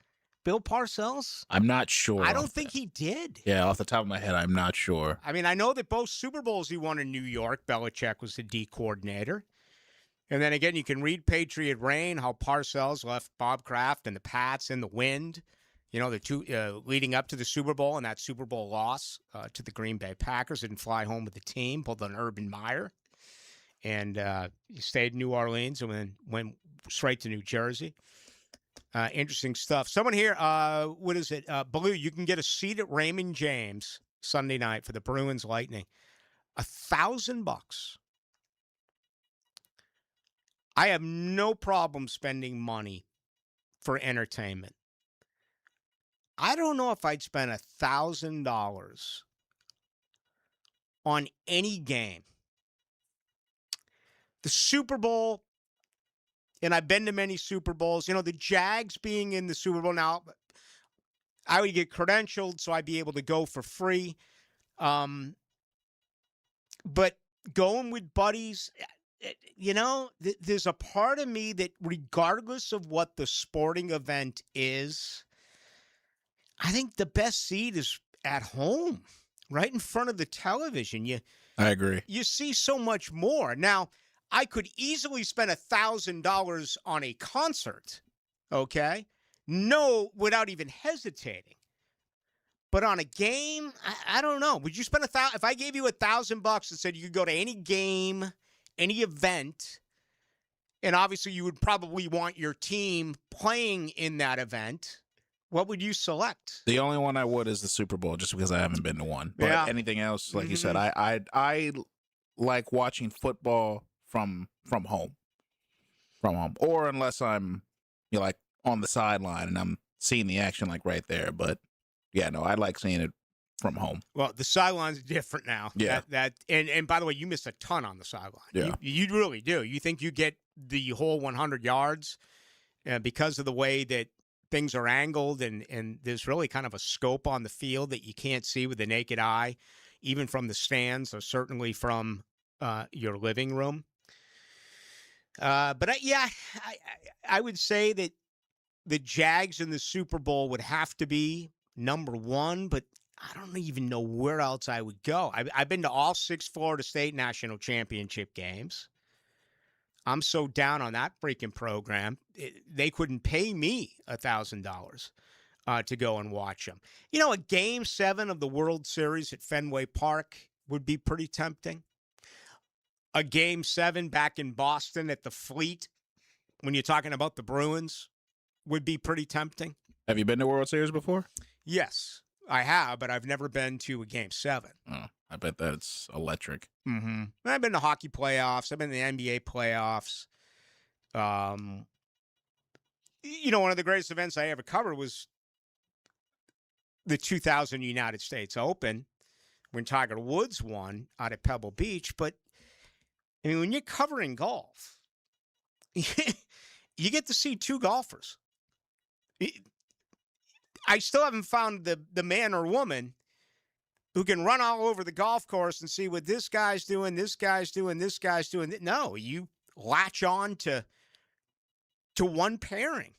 Bill Parcells? I'm not sure. I don't think he did. Yeah, off the top of my head, I'm not sure. I mean, I know that both Super Bowls he won in New York, Belichick was the D coordinator. And then again, you can read Patriot Rain, how Parcells left Bob Kraft and the Pats in the wind. You know, the two leading up to the Super Bowl and that Super Bowl loss to the Green Bay Packers. Didn't fly home with the team, pulled on Urban Meyer. And he stayed in New Orleans and then went straight to New Jersey. Interesting stuff. Someone here, what is it? Blue, you can get a seat at Raymond James Sunday night for the Bruins Lightning. $1,000. I have no problem spending money for entertainment. I don't know if I'd spend $1,000 on any game. The Super Bowl, and I've been to many Super Bowls. You know, the Jags being in the Super Bowl now, I would get credentialed, so I'd be able to go for free. But going with buddies, you know, there's a part of me that regardless of what the sporting event is, I think the best seat is at home, right in front of the television. I agree. You see so much more. Now, I could easily spend $1,000 on a concert, okay? No, without even hesitating. But on a game, I don't know. Would you spend $1,000? If I gave you $1,000 and said you could go to any game, any event, and obviously you would probably want your team playing in that event, what would you select? The only one I would is the Super Bowl, just because I haven't been to one. But anything else, like you said, I like watching football from home, or unless I'm like on the sideline and I'm seeing the action like right there. But yeah, no, I like seeing it from home. Well, the sideline's different now. Yeah. And by the way, you miss a ton on the sideline. Yeah. You really do. You think you get the whole 100 yards because of the way that things are angled and there's really kind of a scope on the field that you can't see with the naked eye, even from the stands or certainly from your living room. But I would say that the Jags in the Super Bowl would have to be number one, but I don't even know where else I would go. I've been to all 6 Florida State National Championship games. I'm so down on that freaking program. They couldn't pay me $1,000 to go and watch them. You know, a Game 7 of the World Series at Fenway Park would be pretty tempting. A Game 7 back in Boston at the Fleet, when you're talking about the Bruins, would be pretty tempting. Have you been to World Series before? Yes, I have, but I've never been to a Game 7. Oh, I bet that's electric. Mm-hmm. I've been to hockey playoffs. I've been to the NBA playoffs. You know, one of the greatest events I ever covered was the 2000 United States Open when Tiger Woods won out at Pebble Beach. But, I mean, when you're covering golf, you get to see 2 golfers. I still haven't found the man or woman who can run all over the golf course and see what this guy's doing, this guy's doing, this guy's doing. No, you latch on to one pairing.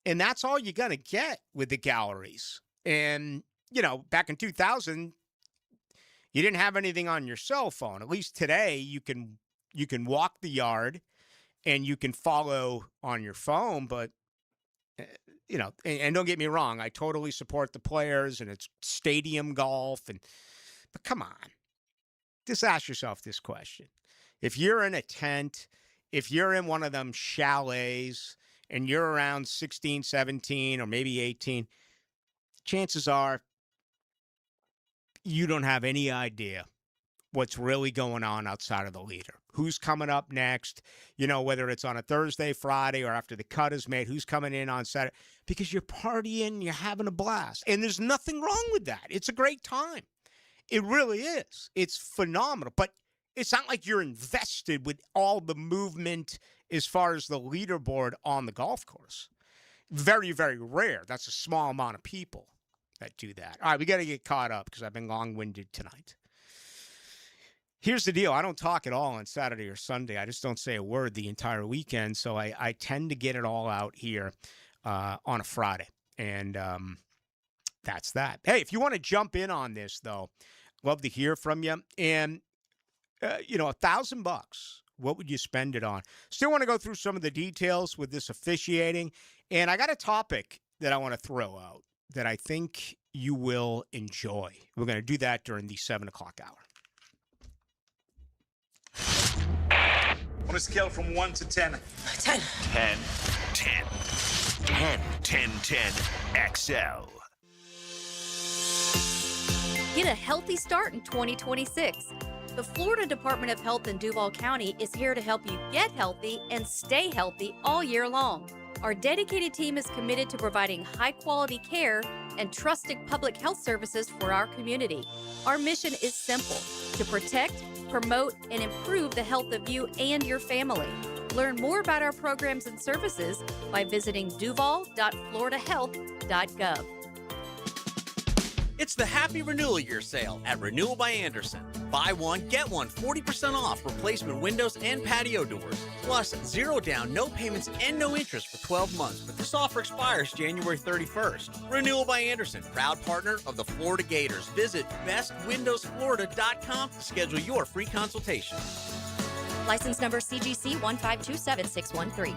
And that's all you're going to get with the galleries. And, you know, back in 2000, you didn't have anything on your cell phone. At least today, you can walk the yard and you can follow on your phone, but you know, and don't get me wrong, I totally support the players and it's stadium golf, but come on, just ask yourself this question. If you're in a tent, if you're in one of them chalets and you're around 16, 17, or maybe 18, chances are you don't have any idea what's really going on outside of the leader. Who's coming up next, you know, whether it's on a Thursday, Friday, or after the cut is made, who's coming in on Saturday, because you're partying, you're having a blast. And there's nothing wrong with that. It's a great time. It really is. It's phenomenal. But it's not like you're invested with all the movement as far as the leaderboard on the golf course. Very, very rare. That's a small amount of people that do that. All right, we got to get caught up because I've been long-winded tonight. Here's the deal. I don't talk at all on Saturday or Sunday. I just don't say a word the entire weekend. So I tend to get it all out here on a Friday. And that's that. Hey, if you want to jump in on this, though, love to hear from you. And, you know, $1,000, what would you spend it on? Still want to go through some of the details with this officiating. And I got a topic that I want to throw out that I think you will enjoy. We're going to do that during the 7 o'clock hour. On a scale from 1 to 10. 10. 10. 10. 10. 10. 10. XL. Get a healthy start in 2026. The Florida Department of Health in Duval County is here to help you get healthy and stay healthy all year long. Our dedicated team is committed to providing high-quality care and trusted public health services for our community. Our mission is simple: to protect, promote, and improve the health of you and your family. Learn more about our programs and services by visiting duval.floridahealth.gov. It's the Happy Renewal Year sale at Renewal by Andersen. Buy one, get one 40% off replacement windows and patio doors. Plus, 0 down, no payments, and no interest for 12 months. But this offer expires January 31st. Renewal by Andersen, proud partner of the Florida Gators. Visit bestwindowsflorida.com to schedule your free consultation. License number CGC 1527613.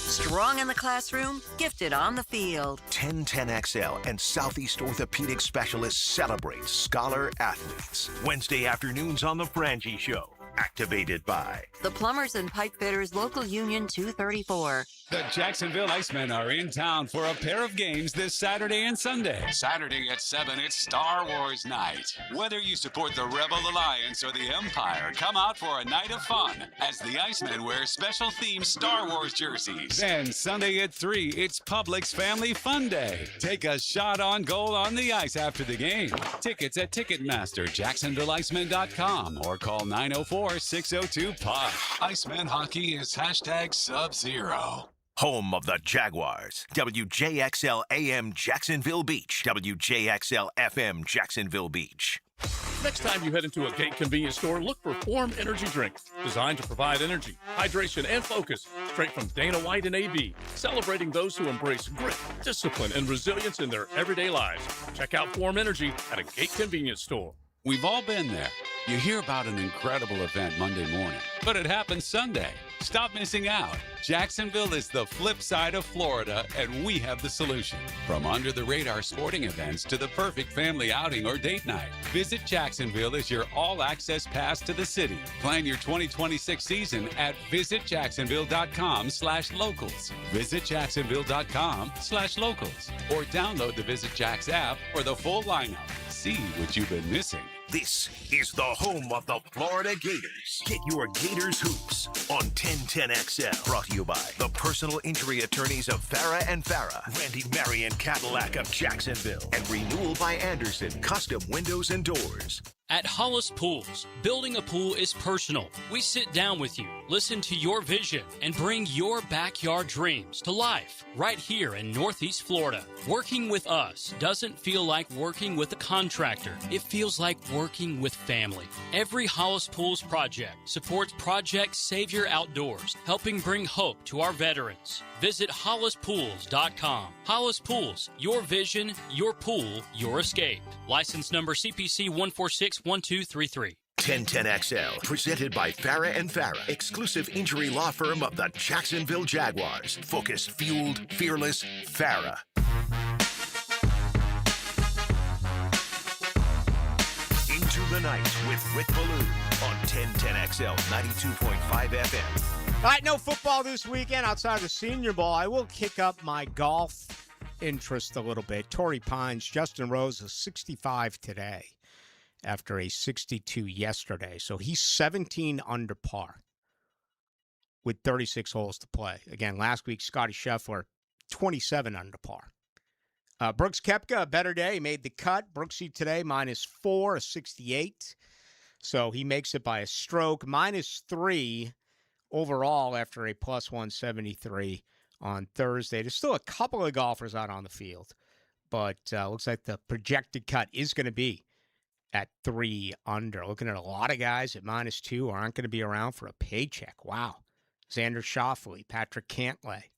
Strong in the classroom, gifted on the field. 1010XL and Southeast Orthopedic Specialists celebrate scholar athletes. Wednesday afternoons on The Frangie Show. Activated by the Plumbers and Pipe Fitters Local Union 234. The Jacksonville Icemen are in town for a pair of games this Saturday and Sunday. Saturday at 7, it's Star Wars night. Whether you support the Rebel Alliance or the Empire, come out for a night of fun as the Icemen wear special themed Star Wars jerseys. Then Sunday at 3, it's Publix Family Fun Day. Take a shot on goal on the ice after the game. Tickets at Ticketmaster, JacksonvilleIcemen.com, or call 904 234-602-POD. Iceman Hockey is #Sub-Zero. Home of the Jaguars. WJXL AM Jacksonville Beach. WJXL FM Jacksonville Beach. Next time you head into a Gate convenience store, look for Form Energy Drink, designed to provide energy, hydration, and focus straight from Dana White and AB, celebrating those who embrace grit, discipline, and resilience in their everyday lives. Check out Form Energy at a Gate convenience store. We've all been there. You hear about an incredible event Monday morning, but it happens Sunday. Stop missing out. Jacksonville is the flip side of Florida, and we have the solution. From under-the-radar sporting events to the perfect family outing or date night, Visit Jacksonville is your all-access pass to the city. Plan your 2026 season at visitjacksonville.com/locals. visitjacksonville.com/locals. Or download the Visit Jacks app for the full lineup. See what you've been missing. This is the home of the Florida Gators. Get your Gators hoops on 1010XL. Brought to you by the personal injury attorneys of Farah and Farah, Randy Marion Cadillac of Jacksonville, and Renewal by Anderson Custom Windows and Doors. At Hollis Pools, building a pool is personal. We sit down with you, listen to your vision, and bring your backyard dreams to life right here in Northeast Florida. Working with us doesn't feel like working with a contractor. It feels like working with family. Every Hollis Pools project supports Project Savior Outdoors, helping bring hope to our veterans. Visit hollispools.com. Hollis Pools, your vision, your pool, your escape. License number CPC 1461233. 1010XL, presented by Farah and Farah, exclusive injury law firm of the Jacksonville Jaguars. Focused, fueled, fearless, Farah. Into the night with Rick Ballou on 1010XL 92.5 FM. All right, no football this weekend outside of the Senior Bowl. I will kick up my golf interest a little bit. Torrey Pines, Justin Rose is 65 today after a 62 yesterday. So he's 17 under par with 36 holes to play. Again, last week, Scotty Scheffler, 27 under par. Brooks Koepka, a better day. He made the cut. Brooksy today, -4, a 68. So he makes it by a stroke. -3 overall after a +173 on Thursday. There's still a couple of golfers out on the field, but looks like the projected cut is going to be at 3 under. Looking at a lot of guys at -2 aren't going to be around for a paycheck. Wow. Xander Schauffele, Patrick Cantlay,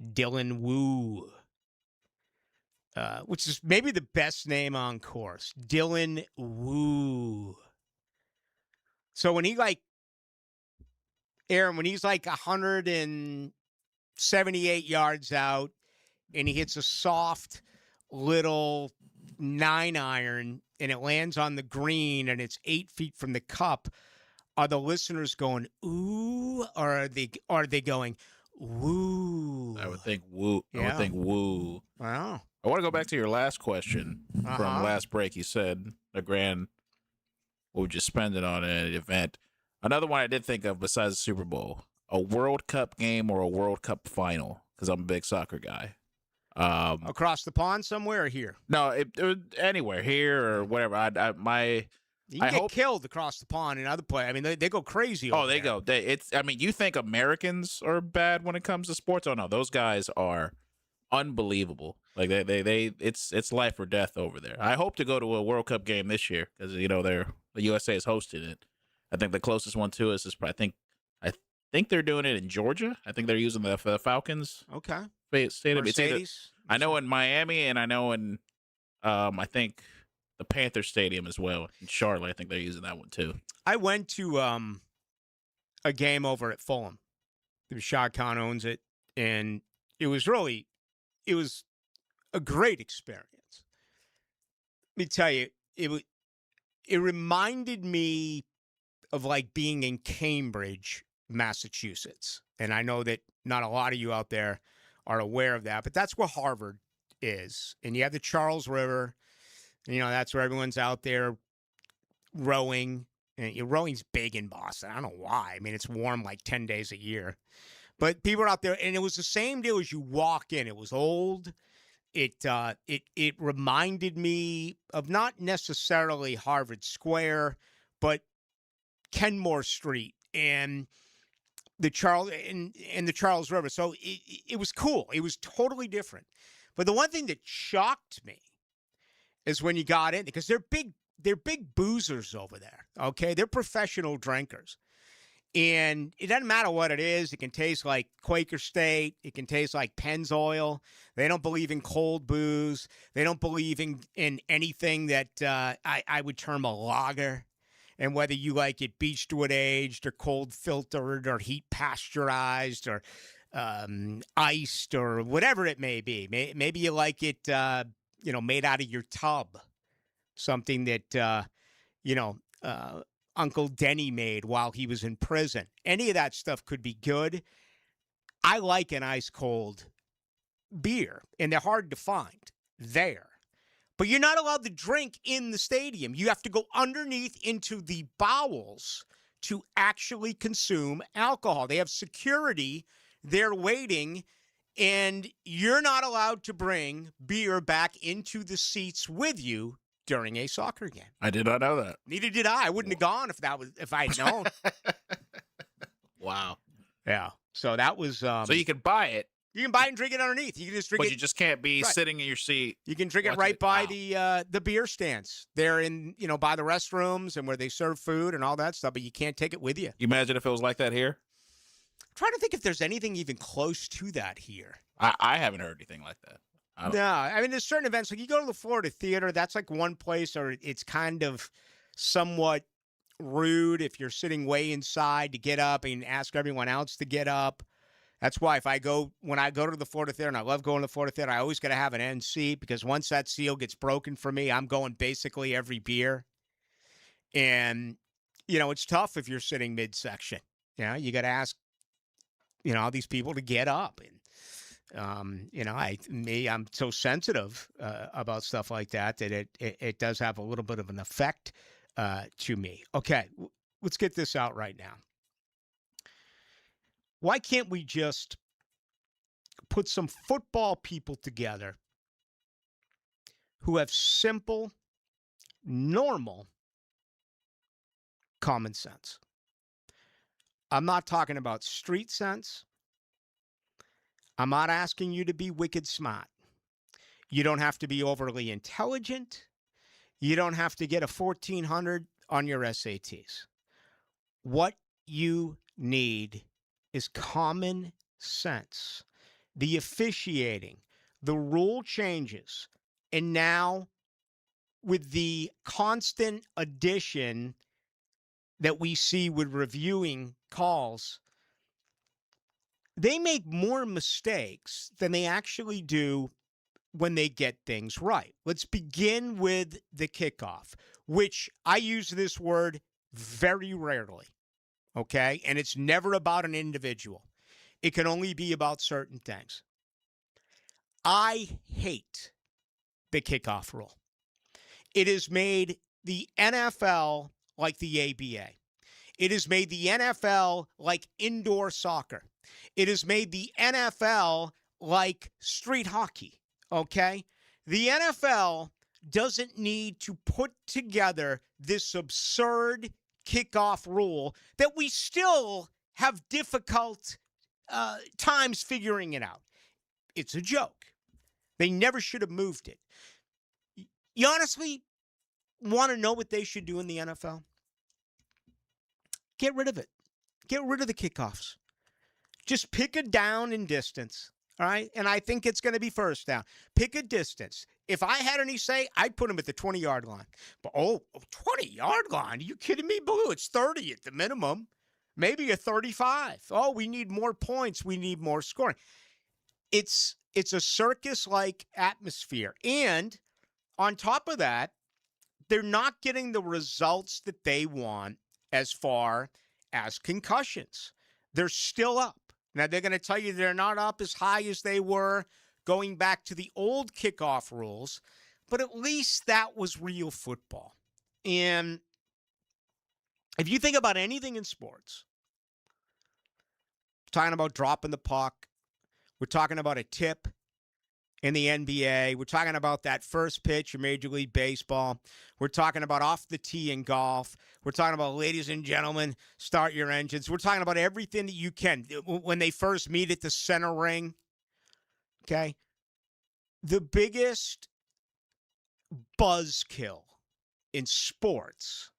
Dylan Wu, which is maybe the best name on course. Dylan Wu. So when he Aaron, when he's 178 yards out and he hits a soft little 9-iron and it lands on the green and it's 8 feet from the cup, are the listeners going, ooh, or are they going, woo? I would think woo. Yeah. I would think woo. Wow. I want to go back to your last question from last break. You said what would you spend it on an event? Another one I did think of besides the Super Bowl, a World Cup game or a World Cup final, because I'm a big soccer guy. Across the pond somewhere or here? No, it anywhere, here or whatever. You can get killed across the pond in other places. I mean, they go crazy. Oh, they go. You think Americans are bad when it comes to sports? Oh no, those guys are unbelievable. Like it's life or death over there. I hope to go to a World Cup game this year because the USA is hosting it. I think the closest one to us is I think they're doing it in Georgia. I think they're using the Falcons. Okay. Stadium. Mercedes. I know in Miami and I know in I think the Panther Stadium as well in Charlotte. I think they're using that one too. I went to a game over at Fulham. Shad Khan owns it, and it was a great experience. Let me tell you, it reminded me of being in Cambridge, Massachusetts. And I know that not a lot of you out there are aware of that, but that's where Harvard is. And you have the Charles River. And, that's where everyone's out there rowing. And rowing's big in Boston. I don't know why. I mean, it's warm 10 days a year. But people are out there, and it was the same deal as you walk in. It was old. It reminded me of not necessarily Harvard Square, but Kenmore Street and the Charles River. So it was cool. It was totally different. But the one thing that shocked me is when you got in, because they're big boozers over there. Okay, they're professional drinkers. And it doesn't matter what it is. It can taste like Quaker State. It can taste like Pennzoil. They don't believe in cold booze. They don't believe in anything that I would term a lager. And whether you like it beechwood aged or cold filtered or heat pasteurized or iced or whatever it may be. Maybe you like it, made out of your tub. Something that, Uncle Denny made while he was in prison. Any of that stuff could be good. I like an ice cold beer, and they're hard to find there. But you're not allowed to drink in the stadium. You have to go underneath into the bowels to actually consume alcohol. They have security there waiting, and you're not allowed to bring beer back into the seats with you during a soccer game. I did not know that. Neither did I. I wouldn't have gone if I'd known. Wow. Yeah. So that was. So you can buy it. You can buy it and drink it underneath. You can just drink it. But you just can't be sitting in your seat. You can drink it right by the beer stands. They're in, by the restrooms and where they serve food and all that stuff, but you can't take it with you. You imagine if it was like that here? I'm trying to think if there's anything even close to that here. I haven't heard anything like that. No, I mean, there's certain events. Like you go to the Florida Theater, that's like one place, or it's kind of somewhat rude if you're sitting way inside to get up and ask everyone else to get up. That's why when I go to the Florida Theater, and I love going to the Florida Theater, I always got to have an end seat because once that seal gets broken for me, I'm going basically every beer. And, it's tough if you're sitting midsection. You got to ask, all these people to get up. And, I'm so sensitive about stuff like that it does have a little bit of an effect to me. Okay, let's get this out right now. Why can't we just put some football people together who have simple, normal common sense? I'm not talking about street sense. I'm not asking you to be wicked smart. You don't have to be overly intelligent. You don't have to get a 1400 on your SATs. What you need is common sense. The officiating, the rule changes, and now with the constant addition that we see with reviewing calls, they make more mistakes than they actually do when they get things right. Let's begin with the kickoff, which I use this word very rarely, okay? And it's never about an individual. It can only be about certain things. I hate the kickoff rule. It has made the NFL like the ABA. It has made the NFL like indoor soccer. It has made the NFL like street hockey, okay? The NFL doesn't need to put together this absurd kickoff rule that we still have difficult times figuring it out. It's a joke. They never should have moved it. You honestly want to know what they should do in the NFL? Get rid of it. Get rid of the kickoffs. Just pick a down and distance, all right? And I think it's going to be first down. Pick a distance. If I had any say, I'd put them at the 20-yard line. But, 20-yard line? Are you kidding me, Blue? It's 30 at the minimum. Maybe a 35. Oh, we need more points. We need more scoring. It's a circus-like atmosphere. And on top of that, they're not getting the results that they want as far as concussions. They're still up. Now, they're going to tell you they're not up as high as they were going back to the old kickoff rules, but at least that was real football. And if you think about anything in sports, we're talking about dropping the puck, we're talking about a tip, in the NBA. We're talking about that first pitch in Major League Baseball. We're talking about off the tee in golf. We're talking about, ladies and gentlemen, start your engines. We're talking about everything that you can. When they first meet at the center ring, okay? The biggest buzzkill in sports,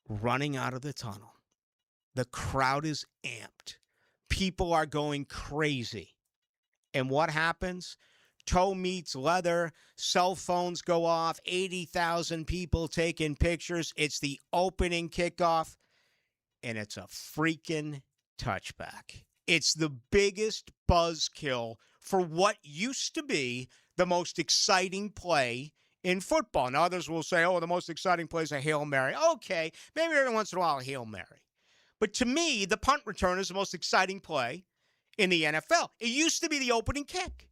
running out of the tunnel. The crowd is amped. People are going crazy. And what happens? Toe meets leather. Cell phones go off. 80,000 people taking pictures. It's the opening kickoff. And it's a freaking touchback. It's the biggest buzzkill for what used to be the most exciting play in football. Now, others will say, oh, the most exciting play is a Hail Mary. Okay, maybe every once in a while a Hail Mary. But to me, the punt return is the most exciting play in the NFL. It used to be the opening kick,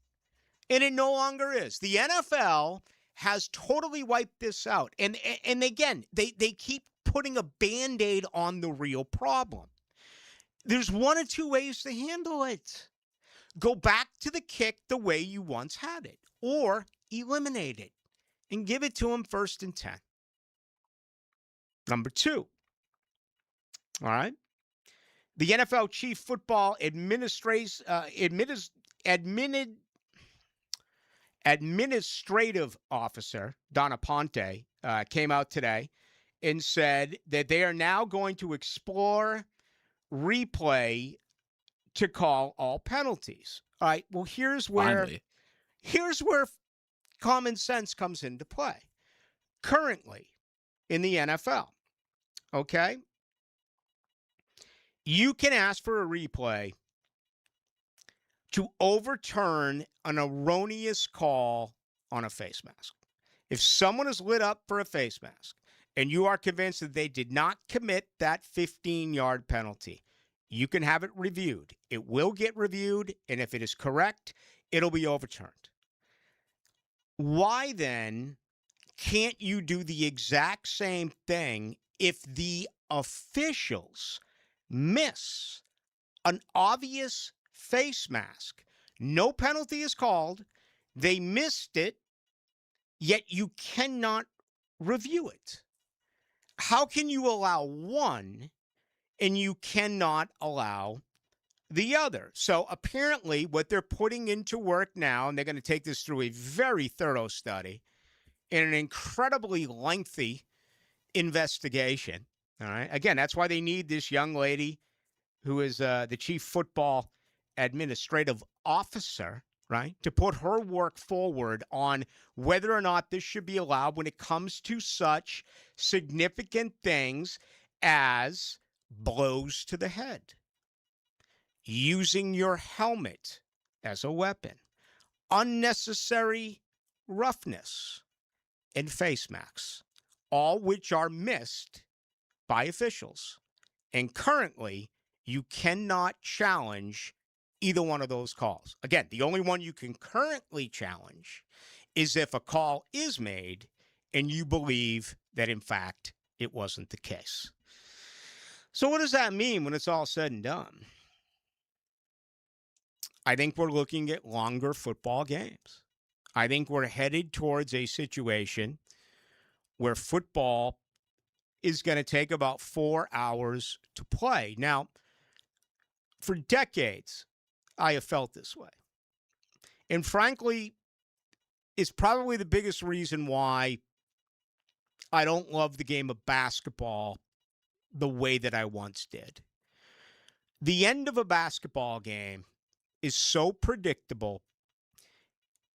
and it no longer is. The NFL has totally wiped this out. And again, they keep putting a Band-Aid on the real problem. There's one or two ways to handle it. Go back to the kick the way you once had it, or eliminate it and give it to them 1st and 10. Number 2. All right. The NFL Chief Football Administrative Officer, Donna Ponte, came out today and said that they are now going to explore replay to call all penalties. All right. Well, here's where common sense comes into play. Currently in the NFL, okay, you can ask for a replay to overturn an erroneous call on a face mask. If someone is lit up for a face mask and you are convinced that they did not commit that 15-yard penalty, you can have it reviewed. It will get reviewed, and if it is correct, it'll be overturned. Why then can't you do the exact same thing if the officials miss an obvious face mask? No penalty is called. They missed it, yet you cannot review it. How can you allow one and you cannot allow the other? So apparently what they're putting into work now, and they're going to take this through a very thorough study in an incredibly lengthy investigation. All right. Again, that's why they need this young lady who is the Chief Football Administrative Officer, right, to put her work forward on whether or not this should be allowed when it comes to such significant things as blows to the head, using your helmet as a weapon, unnecessary roughness, and face masks, all which are missed by officials. And currently, you cannot challenge either one of those calls. Again, the only one you can currently challenge is if a call is made and you believe that, in fact, it wasn't the case. So what does that mean when it's all said and done? I think we're looking at longer football games. I think we're headed towards a situation where football is going to take about 4 hours to play. Now, for decades, I have felt this way. And frankly, it's probably the biggest reason why I don't love the game of basketball the way that I once did. The end of a basketball game is so predictable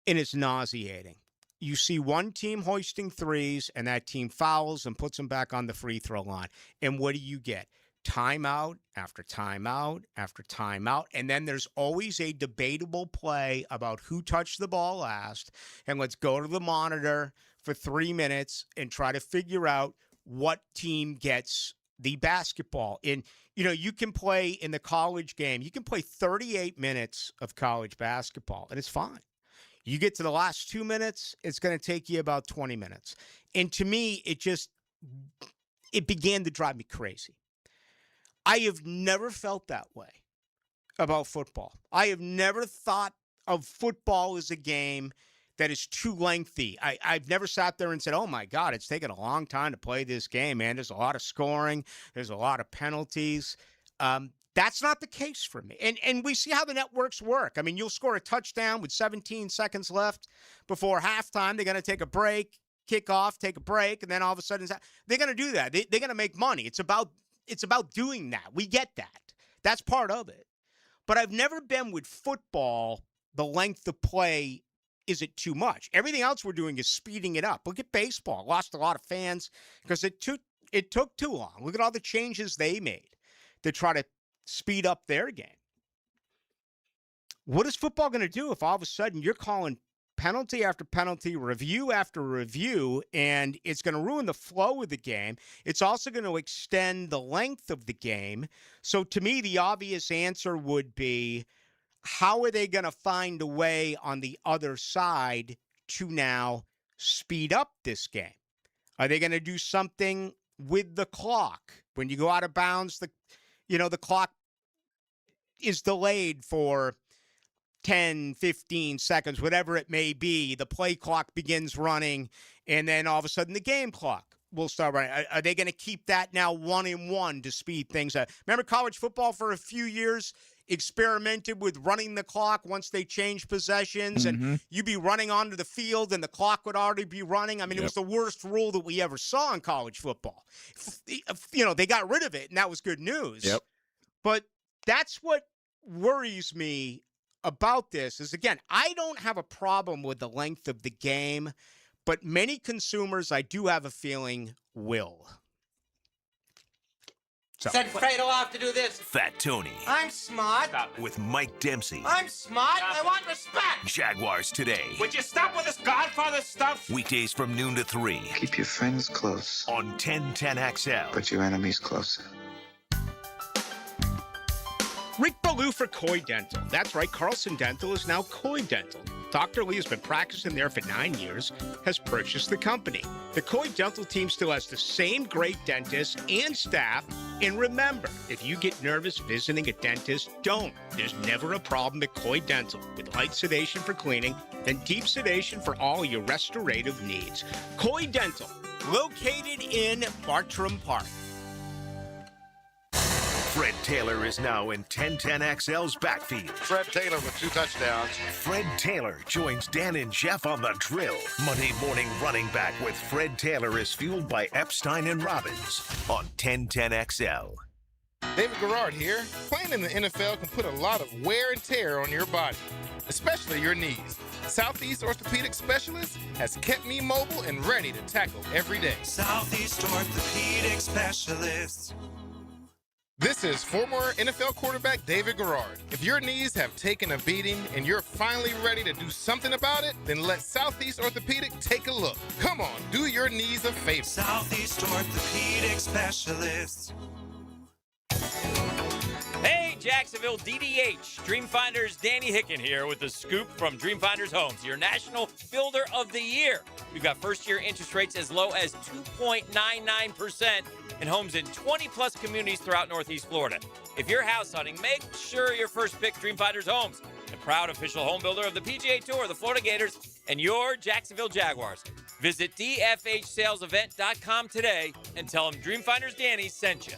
and it's nauseating. You see one team hoisting threes and that team fouls and puts them back on the free throw line. And what do you get? Timeout after timeout after timeout. And then there's always a debatable play about who touched the ball last. And let's go to the monitor for 3 minutes and try to figure out what team gets the basketball. And, you know, you can play in the college game, you can play 38 minutes of college basketball, and it's fine. You get to the last 2 minutes, it's going to take you about 20 minutes. And to me, it began to drive me crazy. I have never felt that way about football. I have never thought of football as a game that is too lengthy. I've never sat there and said, oh, my God, it's taken a long time to play this game, man. There's a lot of scoring. There's a lot of penalties. That's not the case for me. And we see how the networks work. I mean, you'll score a touchdown with 17 seconds left before halftime. They're going to take a break, kick off, take a break, and then all of a sudden they're going to do that. They're going to make money. It's about doing that. We get that. That's part of it. But I've never been with football, the length of play, is it too much? Everything else we're doing is speeding it up. Look at baseball. Lost a lot of fans because it took too long. Look at all the changes they made to try to speed up their game. What is football going to do if all of a sudden you're calling penalty after penalty, review after review, and it's going to ruin the flow of the game? It's also going to extend the length of the game. So to me, the obvious answer would be, how are they going to find a way on the other side to now speed up this game? Are they going to do something with the clock? When you go out of bounds, the clock is delayed for 10, 15 seconds, whatever it may be. The play clock begins running, and then all of a sudden the game clock will start running. Are they going to keep that now 1-1 to speed things up? Remember college football for a few years experimented with running the clock once they changed possessions, and you'd be running onto the field and the clock would already be running. I mean, It was the worst rule that we ever saw in college football. They got rid of it, and that was good news. Yep. But that's what worries me about this is, again, I don't have a problem with the length of the game, but many consumers, I do have a feeling, will. Said Fredo off to do this. Fat Tony. I'm smart. With Mike Dempsey. I'm smart. I want respect. Jaguars today. Would you stop with this Godfather stuff? Weekdays from noon to 3. Keep your friends close. On 1010XL. But your enemies closer. Rick Ballou for Coy Dental. That's right, Carlson Dental is now Coy Dental. Dr. Lee has been practicing there for 9 years, has purchased the company. The Coy Dental team still has the same great dentists and staff. And remember, if you get nervous visiting a dentist, don't. There's never a problem at Coy Dental. With light sedation for cleaning and deep sedation for all your restorative needs. Coy Dental, located in Bartram Park. Fred Taylor is now in 1010XL's backfield. Fred Taylor with 2 touchdowns. Fred Taylor joins Dan and Jeff on the drill. Monday morning running back with Fred Taylor is fueled by Epstein and Robbins on 1010XL. David Garrard here. Playing in the NFL can put a lot of wear and tear on your body, especially your knees. Southeast Orthopedic Specialist has kept me mobile and ready to tackle every day. Southeast Orthopedic Specialist. This is former NFL quarterback David Garrard. If your knees have taken a beating and you're finally ready to do something about it, then let Southeast Orthopedic take a look. Come on, do your knees a favor. Southeast Orthopedic Specialists. Hey, Jacksonville DDH. Dreamfinders Danny Hicken here with the scoop from Dreamfinders Homes, your national builder of the year. We've got first-year interest rates as low as 2.99% in homes in 20-plus communities throughout Northeast Florida. If you're house hunting, make sure your first pick Dreamfinders Homes, the proud official home builder of the PGA Tour, the Florida Gators, and your Jacksonville Jaguars. Visit dfhsalesevent.com today and tell them Dreamfinders Danny sent you.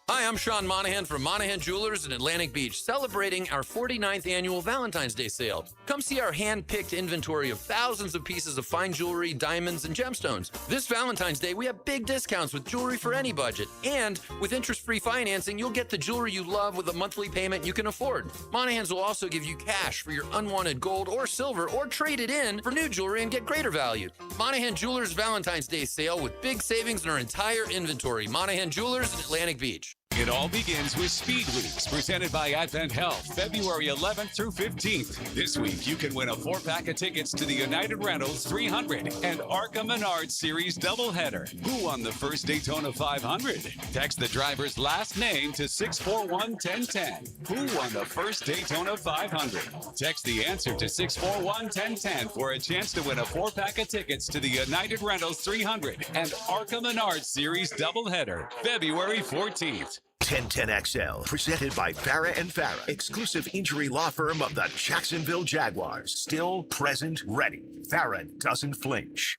Hi, I'm Sean Monahan from Monahan Jewelers in Atlantic Beach, celebrating our 49th annual Valentine's Day sale. Come see our hand-picked inventory of thousands of pieces of fine jewelry, diamonds, and gemstones. This Valentine's Day, we have big discounts with jewelry for any budget. And with interest-free financing, you'll get the jewelry you love with a monthly payment you can afford. Monahans will also give you cash for your unwanted gold or silver, or trade it in for new jewelry and get greater value. Monahan Jewelers Valentine's Day sale with big savings in our entire inventory. Monahan Jewelers in Atlantic Beach. It all begins with Speed Weeks, presented by Advent Health, February 11th through 15th. This week, you can win a 4-pack of tickets to the United Rentals 300 and ARCA Menards Series doubleheader. Who won the first Daytona 500? Text the driver's last name to 641-1010. Who won the first Daytona 500? Text the answer to 641-1010 for a chance to win a 4-pack of tickets to the United Rentals 300 and ARCA Menards Series doubleheader, February 14th. 1010XL, presented by Farah and Farah, exclusive injury law firm of the Jacksonville Jaguars. Still, present, ready. Farah doesn't flinch.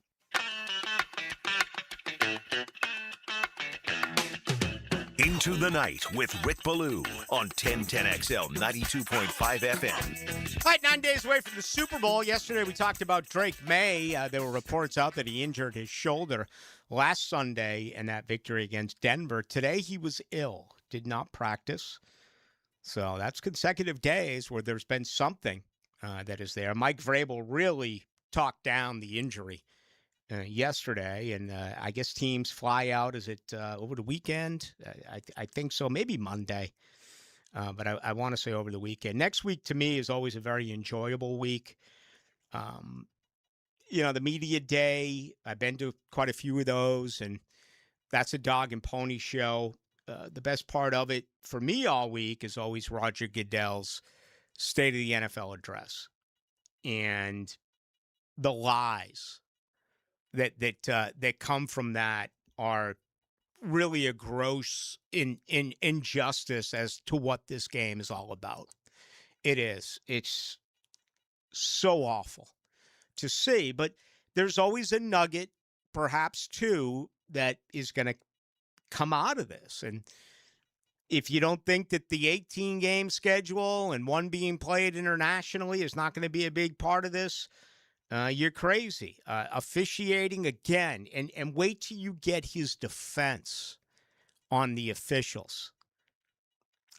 Into the Night with Rick Ballou on 1010XL 92.5 FM. All right, 9 days away from the Super Bowl. Yesterday we talked about Drake May. There were reports out that he injured his shoulder last Sunday in that victory against Denver. Today he was ill, did not practice. So that's consecutive days where there's been something that is there. Mike Vrabel really talked down the injury yesterday, and I guess teams fly out. Is it over the weekend? I think so, maybe Monday, but I want to say over the weekend. Next week to me is always a very enjoyable week. The media day, I've been to quite a few of those, and that's a dog and pony show. The best part of it for me all week is always Roger Goodell's State of the NFL address, and the lies that come from that are really a gross injustice as to what this game is all about. It is. It's so awful to see, but there's always a nugget, perhaps two, that is going to come out of this. And if you don't think that the 18-game schedule and one being played internationally is not going to be a big part of this, you're crazy. Officiating again, and wait till you get his defense on the officials.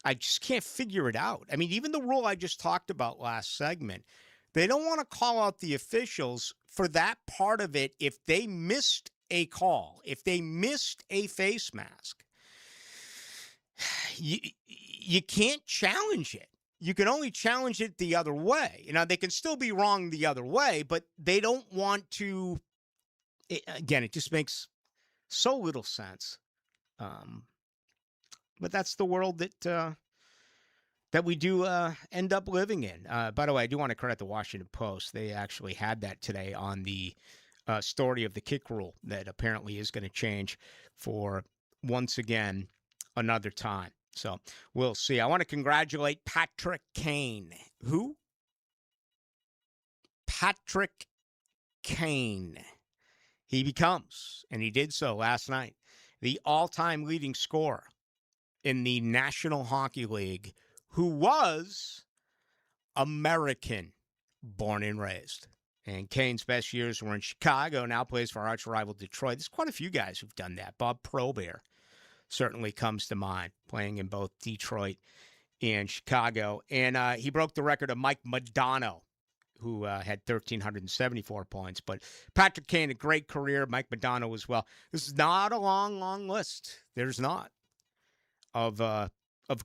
I just can't figure it out. I mean, even the rule I just talked about last segment, they don't want to call out the officials for that part of it if they missed a call, if they missed a face mask. You can't challenge it. You can only challenge it the other way. They can still be wrong the other way, but they don't want to. Again, it just makes so little sense. But that's the world that we do end up living in. By the way, I do want to credit the Washington Post. They actually had that today on the story of the kick rule that apparently is going to change for, once again, another time. So we'll see. I want to congratulate Patrick Kane. Who? Patrick Kane. He becomes, and he did so last night, the all-time leading scorer in the National Hockey League, who was American, born and raised. And Kane's best years were in Chicago, now plays for arch rival Detroit. There's quite a few guys who've done that. Bob Probert certainly comes to mind, playing in both Detroit and Chicago. And he broke the record of Mike Modano, who had 1,374 points. But Patrick Kane, a great career. Mike Modano as well. This is not a long, long list. There's not of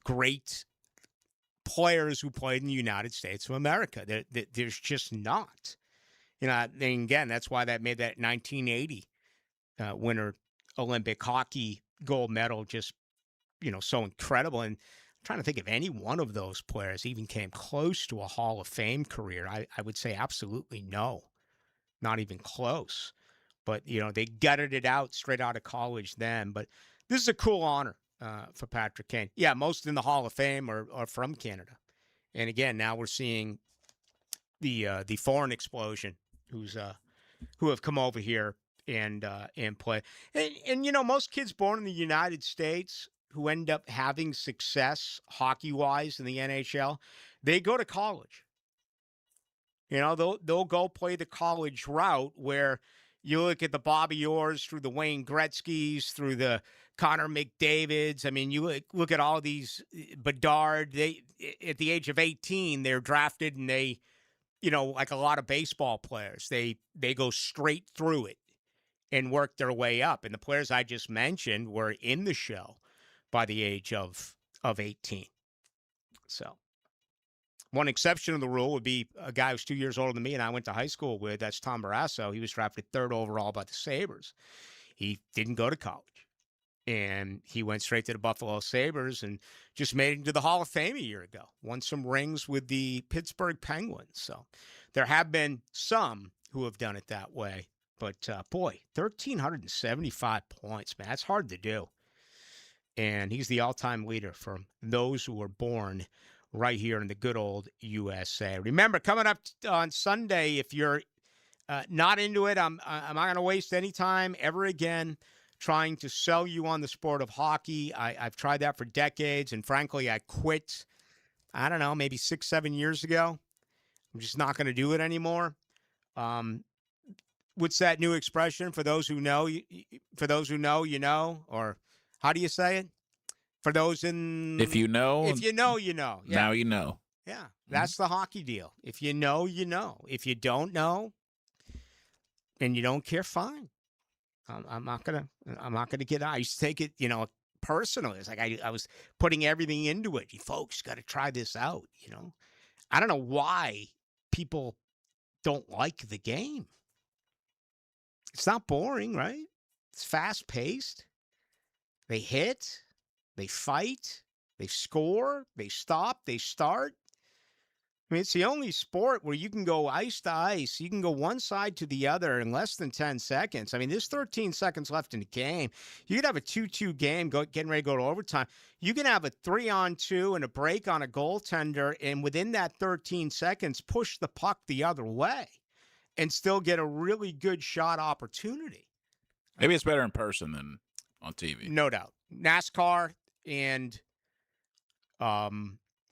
great players who played in the United States of America. There's just not. And again, that's why that made that 1980 Winter Olympic hockey gold medal just, so incredible. And I'm trying to think if any one of those players even came close to a Hall of Fame career. I would say absolutely no, not even close. But, they gutted it out straight out of college then. But this is a cool honor for Patrick Kane. Yeah, most in the Hall of Fame are from Canada. And again, now we're seeing the foreign explosion who have come over here and play. And most kids born in the United States who end up having success hockey-wise in the NHL, they go to college. They'll go play the college route where you look at the Bobby Orrs, through the Wayne Gretzkys, through the Connor McDavids. I mean, you look at all these, Bedard, they at the age of 18, they're drafted and they, like a lot of baseball players, they go straight through it and work their way up. And the players I just mentioned were in the show by the age of 18. So one exception to the rule would be a guy who's 2 years older than me and I went to high school with. That's Tom Barrasso. He was drafted 3rd overall by the Sabres. He didn't go to college. And he went straight to the Buffalo Sabres and just made it into the Hall of Fame a year ago. Won some rings with the Pittsburgh Penguins. So there have been some who have done it that way. But, boy, 1,375 points, man. That's hard to do. And he's the all-time leader for those who were born right here in the good old USA. Remember, coming up on Sunday, if you're not into it, I'm not going to waste any time ever again trying to sell you on the sport of hockey. I've tried that for decades, and frankly, I quit, I don't know, maybe 6-7 years ago. I'm just not going to do it anymore. What's that new expression? For those who know, you know, or how do you say it? For those in... If you know... If you know, you know. Yeah. Now you know. Yeah, that's the hockey deal. If you know, you know. If you don't know and you don't care, fine. I'm not gonna get out. I used to take it, personally. It's like I was putting everything into it. You folks got to try this out, I don't know why people don't like the game. It's not boring, right? It's fast-paced. They hit, they fight, they score, they stop, they start. I mean, it's the only sport where you can go ice to ice. You can go one side to the other in less than 10 seconds. I mean, there's 13 seconds left in the game. You could have a 2-2 game getting ready to go to overtime. You can have a 3-on-2 and a break on a goaltender, and within that 13 seconds, push the puck the other way and still get a really good shot opportunity. Maybe it's better in person than on TV. No doubt. NASCAR and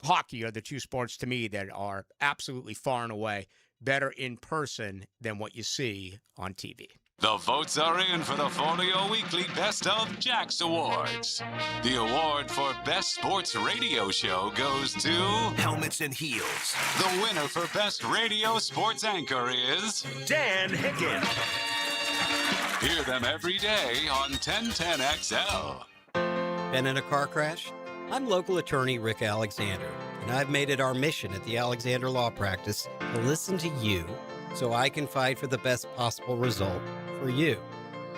hockey are the two sports to me that are absolutely far and away better in person than what you see on TV. The votes are in for the Folio Weekly Best of Jax Awards. The award for Best Sports Radio Show goes to Helmets and Heels. The winner for Best Radio Sports Anchor is Dan Hicken. Hear them every day on 1010XL. Been in a car crash? I'm local attorney Rick Alexander, and I've made it our mission at the Alexander Law Practice to listen to you so I can fight for the best possible result for you.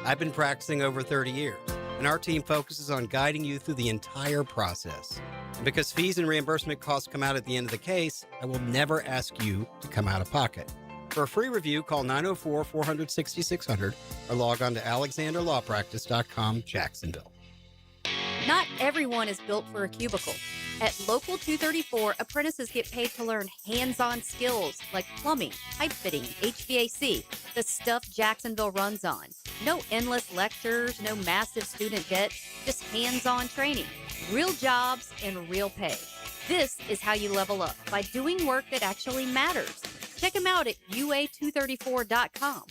I've been practicing over 30 years, and our team focuses on guiding you through the entire process. And because fees and reimbursement costs come out at the end of the case, I will never ask you to come out of pocket. For a free review, call 904-400-6600 or log on to alexanderlawpractice.com, Jacksonville. Not everyone is built for a cubicle. At Local 234, apprentices get paid to learn hands-on skills like plumbing, pipe fitting, HVAC, the stuff Jacksonville runs on. No endless lectures, no massive student debt, just hands-on training, real jobs, and real pay. This is how you level up, by doing work that actually matters. Check them out at UA234.com.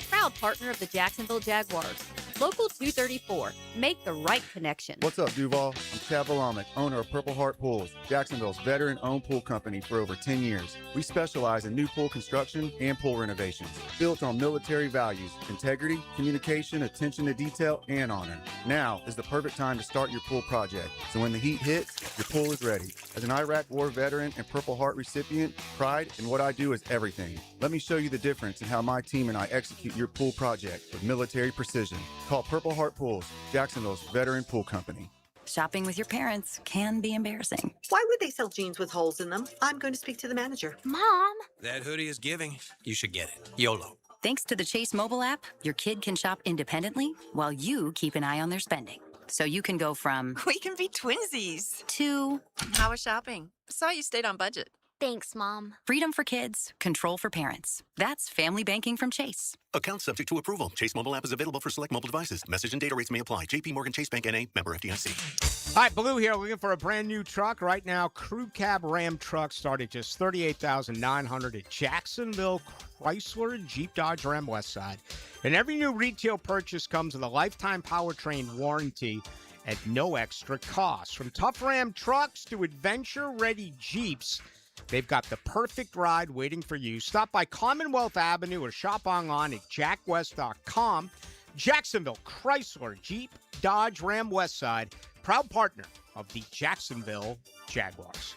Proud partner of the Jacksonville Jaguars. Local 234. Make the right connection. What's up, Duval? I'm Tab Valamek, owner of Purple Heart Pools, Jacksonville's veteran-owned pool company for over 10 years. We specialize in new pool construction and pool renovations, built on military values, integrity, communication, attention to detail, and honor. Now is the perfect time to start your pool project, so when the heat hits, your pool is ready. As an Iraq War veteran and Purple Heart recipient, pride in what I do is everything. Let me show you the difference in how my team and I execute your pool project with military precision. Call Purple Heart Pools, Jacksonville's veteran pool company. Shopping with your parents can be embarrassing. Why would they sell jeans with holes in them? I'm going to speak to the manager. Mom! That hoodie is giving. You should get it. YOLO. Thanks to the Chase mobile app, your kid can shop independently while you keep an eye on their spending. So you can go from... We can be twinsies. ...to... How was shopping? Saw you stayed on budget. Thanks, Mom. Freedom for kids, control for parents. That's family banking from Chase. Account subject to approval. Chase mobile app is available for select mobile devices. Message and data rates may apply. JP Morgan Chase Bank N.A. Member FDIC. All right, Blue here, looking for a brand new truck. Right now, Crew Cab Ram trucks start at just $38,900 at Jacksonville Chrysler Jeep Dodge Ram Westside. And every new retail purchase comes with a lifetime powertrain warranty at no extra cost. From tough Ram trucks to adventure-ready Jeeps, they've got the perfect ride waiting for you. Stop by Commonwealth Avenue or shop online at jackwest.com. Jacksonville Chrysler Jeep Dodge Ram Westside, proud partner of the Jacksonville Jaguars.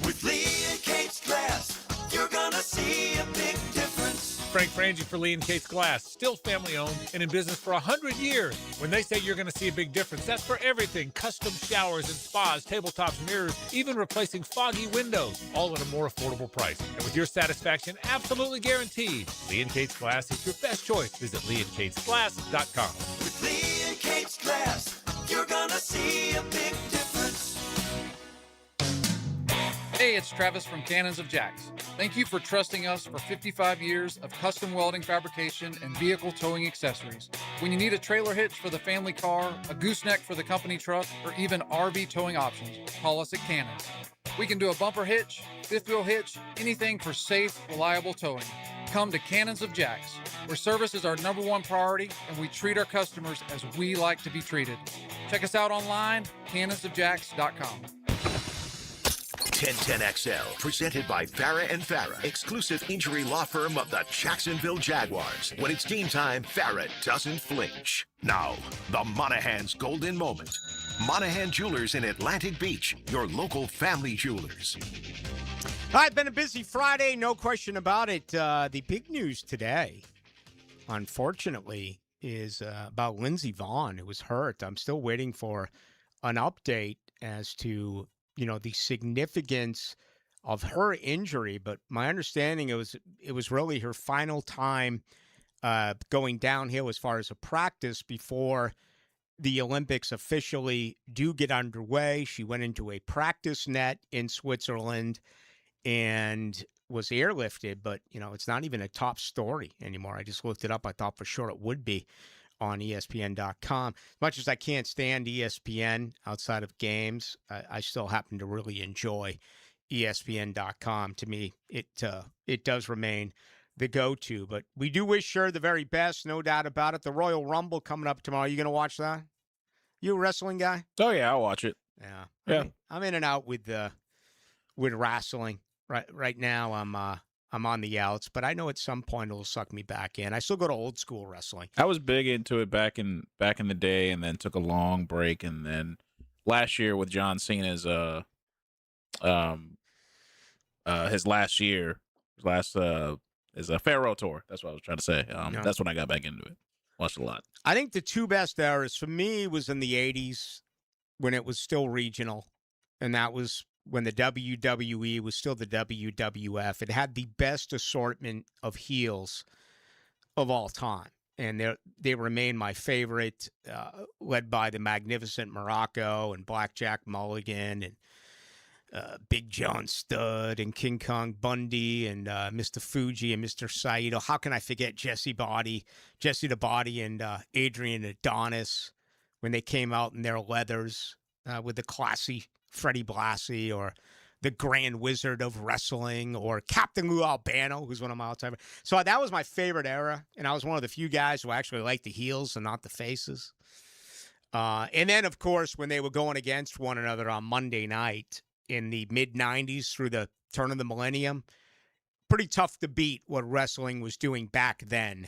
With Lee and Kate's glass, you're gonna see a big difference. Frank Frangie for Lee & Case Glass, still family-owned and in business for 100 years. When they say you're going to see a big difference, that's for everything. Custom showers and spas, tabletops, mirrors, even replacing foggy windows, all at a more affordable price. And with your satisfaction absolutely guaranteed, Lee & Case Glass is your best choice. Visit leeandcaseglass.com. With Lee & Case Glass, you're gonna see a big difference. Hey, it's Travis from Cannons of Jacks. Thank you for trusting us for 55 years of custom welding fabrication and vehicle towing accessories. When you need a trailer hitch for the family car, a gooseneck for the company truck, or even RV towing options, call us at Cannons. We can do a bumper hitch, fifth wheel hitch, anything for safe, reliable towing. Come to Cannons of Jacks, where service is our #1 priority and we treat our customers as we like to be treated. Check us out online, cannonsofjacks.com. 1010XL, presented by Farah and Farah, exclusive injury law firm of the Jacksonville Jaguars. When it's game time, Farah doesn't flinch. Now, the Monahan's golden moment. Monahan Jewelers in Atlantic Beach, your local family jewelers. All right, been a busy Friday, no question about it. The big news today, unfortunately, is about Lindsey Vonn, who was hurt. I'm still waiting for an update as to the significance of her injury, but my understanding it was really her final time going downhill as far as a practice before the Olympics officially do get underway. She went into a practice net in Switzerland and was airlifted, but it's not even a top story anymore. I just looked it up. I thought for sure it would be on ESPN.com. As much as I can't stand ESPN outside of games, I still happen to really enjoy ESPN.com. To me, it does remain the go-to. But we do wish her the very best, no doubt about it. The Royal Rumble coming up tomorrow. You going to watch that? You a wrestling guy? Oh, yeah, I'll watch it. Yeah. Yeah. I'm in and out with wrestling. Right now, I'm on the outs, but I know at some point it'll suck me back in. I still go to old school wrestling. I was big into it back in the day, and then took a long break, and then last year with John Cena's his last year, is a Pharaoh tour. That's what I was trying to say. That's when I got back into it. Watched a lot. I think the two best eras for me was in the 80s when it was still regional, and that was when the WWE was still the WWF. It had the best assortment of heels of all time, and they remain my favorite, led by the Magnificent Morocco and Blackjack Mulligan and Big John Studd and King Kong Bundy and Mr. Fuji and Mr. Saito. How can I forget Jesse the Body and Adrian Adonis when they came out in their leathers with the classy Freddie Blassie, or the Grand Wizard of Wrestling, or Captain Lou Albano, who's one of my all-time. So that was my favorite era, and I was one of the few guys who actually liked the heels and not the faces. And then, of course, when they were going against one another on Monday night in the mid-'90s through the turn of the millennium, pretty tough to beat what wrestling was doing back then,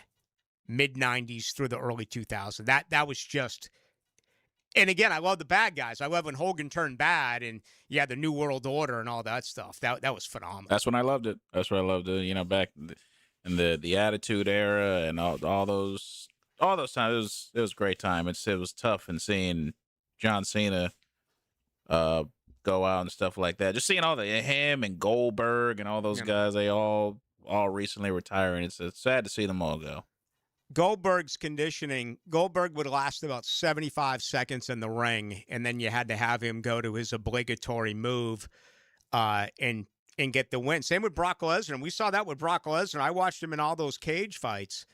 mid-'90s through the early 2000s. That was just... And again, I love the bad guys. I love when Hogan turned bad, and the New World Order and all that stuff. That was phenomenal. That's when I loved it. That's when I loved it. Back in the Attitude Era and all those times. It was a great time. It was tough, and seeing John Cena go out and stuff like that. Just seeing all him and Goldberg and all those guys. They all recently retiring. It's sad to see them all go. Goldberg's conditioning, Goldberg would last about 75 seconds in the ring, and then you had to have him go to his obligatory move and get the win. Same with Brock Lesnar. We saw that with Brock Lesnar. I watched him in all those cage fights.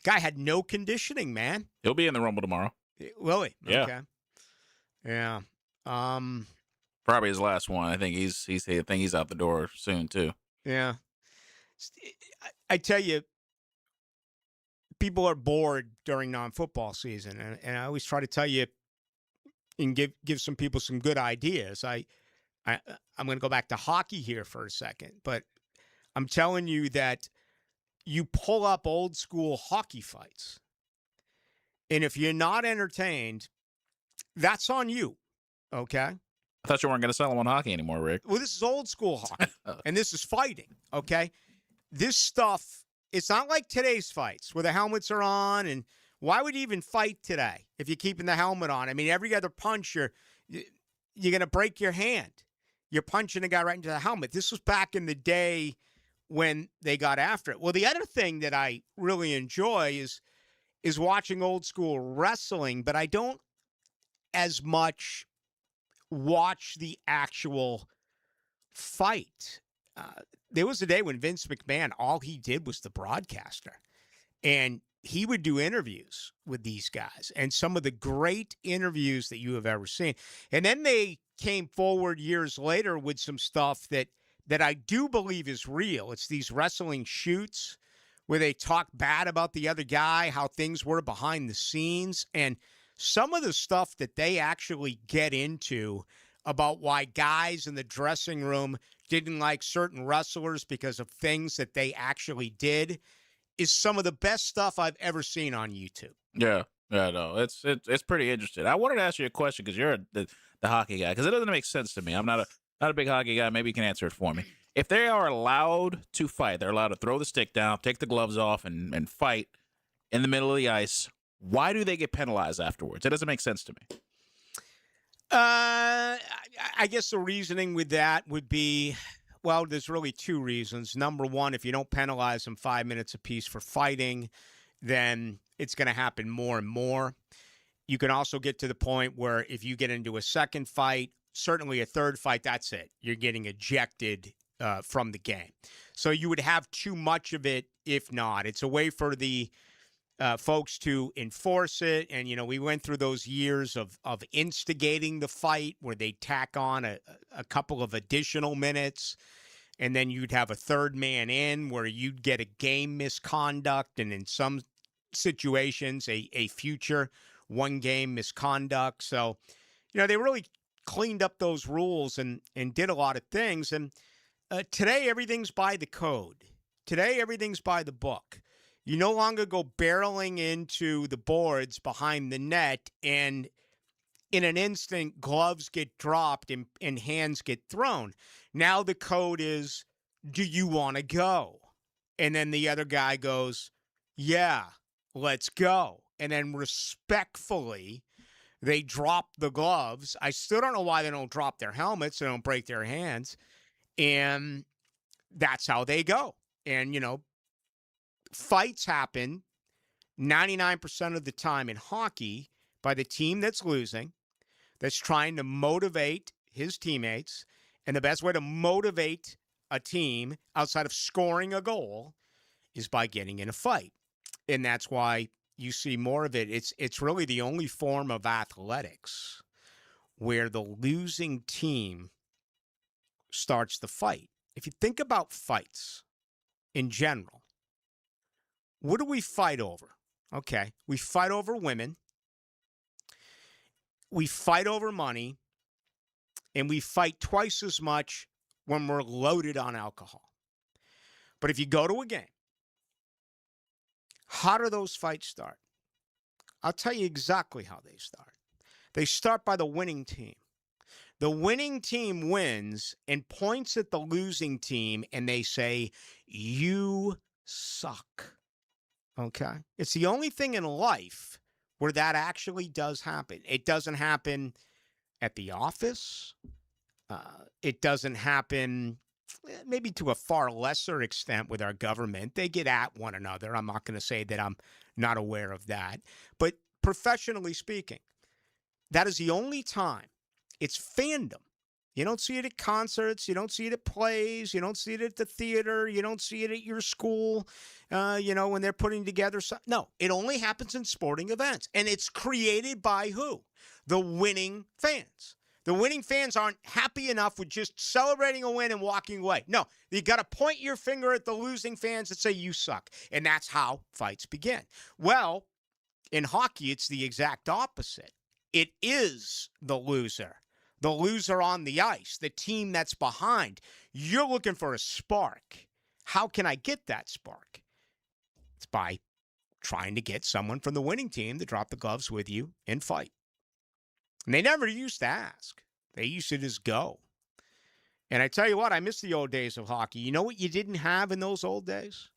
The guy had no conditioning, man. He'll be in the Rumble tomorrow. Will he? Yeah. Okay. Yeah. Probably his last one. I think he's out the door soon too. Yeah. I tell you, people are bored during non-football season, and I always try to tell you and give some people some good ideas. I'm going to go back to hockey here for a second, but I'm telling you that you pull up old school hockey fights, and if you're not entertained, that's on you, okay? I thought you weren't going to sell them on hockey anymore, Rick. Well, this is old school hockey, and this is fighting, okay? This stuff It's not like today's fights where the helmets are on. And why would you even fight today if you're keeping the helmet on? I mean, every other punch, you're going to break your hand. You're punching a guy right into the helmet. This was back in the day when they got after it. Well, the other thing that I really enjoy is watching old school wrestling, but I don't as much watch the actual fight. There was a day when Vince McMahon, all he did was the broadcaster. And he would do interviews with these guys, and some of the great interviews that you have ever seen. And then they came forward years later with some stuff that I do believe is real. It's these wrestling shoots where they talk bad about the other guy, how things were behind the scenes, and some of the stuff that they actually get into about why guys in the dressing room didn't like certain wrestlers because of things that they actually did is some of the best stuff I've ever seen on YouTube. Yeah, no, it's pretty interesting. I wanted to ask you a question because you're the hockey guy, because it doesn't make sense to me. I'm not a big hockey guy. Maybe you can answer it for me. If they are allowed to fight, they're allowed to throw the stick down, take the gloves off, and fight in the middle of the ice. Why do they get penalized afterwards? It doesn't make sense to me. I guess the reasoning with that would be, well, there's really two reasons. Number one, if you don't penalize them 5 minutes apiece for fighting, then it's going to happen more and more. You can also get to the point where if you get into a second fight, certainly a third fight, that's it. You're getting ejected from the game. So you would have too much of it if not. It's a way for the folks to enforce it. And, we went through those years of instigating the fight where they tack on a couple of additional minutes, and then you'd have a third man in where you'd get a game misconduct, and in some situations, a future one-game misconduct. So, they really cleaned up those rules and did a lot of things. And today, everything's by the code. Today, everything's by the book. You no longer go barreling into the boards behind the net, and in an instant, gloves get dropped and hands get thrown. Now the code is, do you want to go? And then the other guy goes, yeah, let's go. And then respectfully, they drop the gloves. I still don't know why they don't drop their helmets. They don't break their hands. And that's how they go. And, fights happen 99% of the time in hockey by the team that's losing, that's trying to motivate his teammates. And the best way to motivate a team outside of scoring a goal is by getting in a fight. And that's why you see more of it. It's really the only form of athletics where the losing team starts the fight. If you think about fights in general, what do we fight over? Okay, we fight over women, we fight over money, and we fight twice as much when we're loaded on alcohol. But if you go to a game, how do those fights start? I'll tell you exactly how they start. They start by the winning team. The winning team wins and points at the losing team, and they say, you suck. Okay? It's the only thing in life where that actually does happen. It doesn't happen at the office. It doesn't happen maybe to a far lesser extent with our government. They get at one another. I'm not going to say that I'm not aware of that. But professionally speaking, that is the only time. It's fandom. You don't see it at concerts. You don't see it at plays. You don't see it at the theater. You don't see it at your school, when they're putting together something. No, it only happens in sporting events. And it's created by who? The winning fans. The winning fans aren't happy enough with just celebrating a win and walking away. No, you got to point your finger at the losing fans and say, you suck. And that's how fights begin. Well, in hockey, it's the exact opposite. It is the loser on the ice, the team that's behind. You're looking for a spark. How can I get that spark? It's by trying to get someone from the winning team to drop the gloves with you and fight. And they never used to ask. They used to just go. And I tell you what, I miss the old days of hockey. You know what you didn't have in those old days?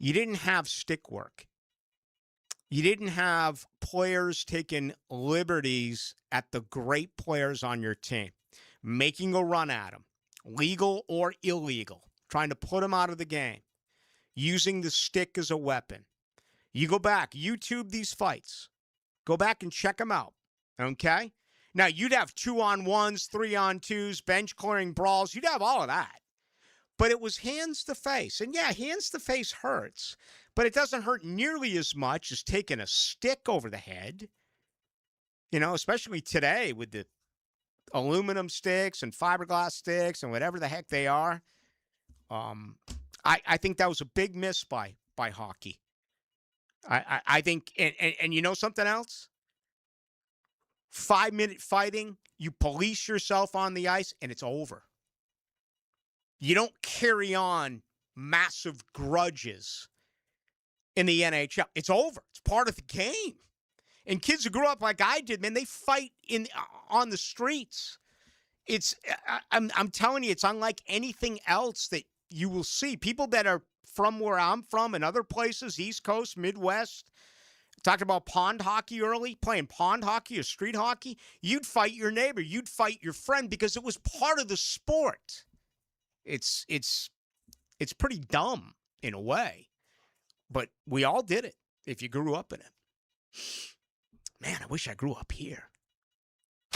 You didn't have stick work. You didn't have players taking liberties at the great players on your team, making a run at them, legal or illegal, trying to put them out of the game, using the stick as a weapon. You go back, YouTube these fights. Go back and check them out, okay? Now, you'd have 2-on-1s, 3-on-2s, bench clearing brawls. You'd have all of that. But it was hands to face. And, yeah, hands to face hurts. But it doesn't hurt nearly as much as taking a stick over the head. You know, especially today with the aluminum sticks and fiberglass sticks and whatever the heck they are. I think that was a big miss by hockey. I think, and you know something else? 5-minute fighting, you police yourself on the ice, and it's over. You don't carry on massive grudges in the NHL. It's over. It's part of the game. And kids who grew up like I did, man, they fight on the streets. I'm telling you, it's unlike anything else that you will see. People that are from where I'm from and other places, East Coast, Midwest, talked about pond hockey early, playing pond hockey or street hockey. You'd fight your neighbor. You'd fight your friend because it was part of the sport. It's pretty dumb in a way, but we all did it if you grew up in it. Man, I wish I grew up here.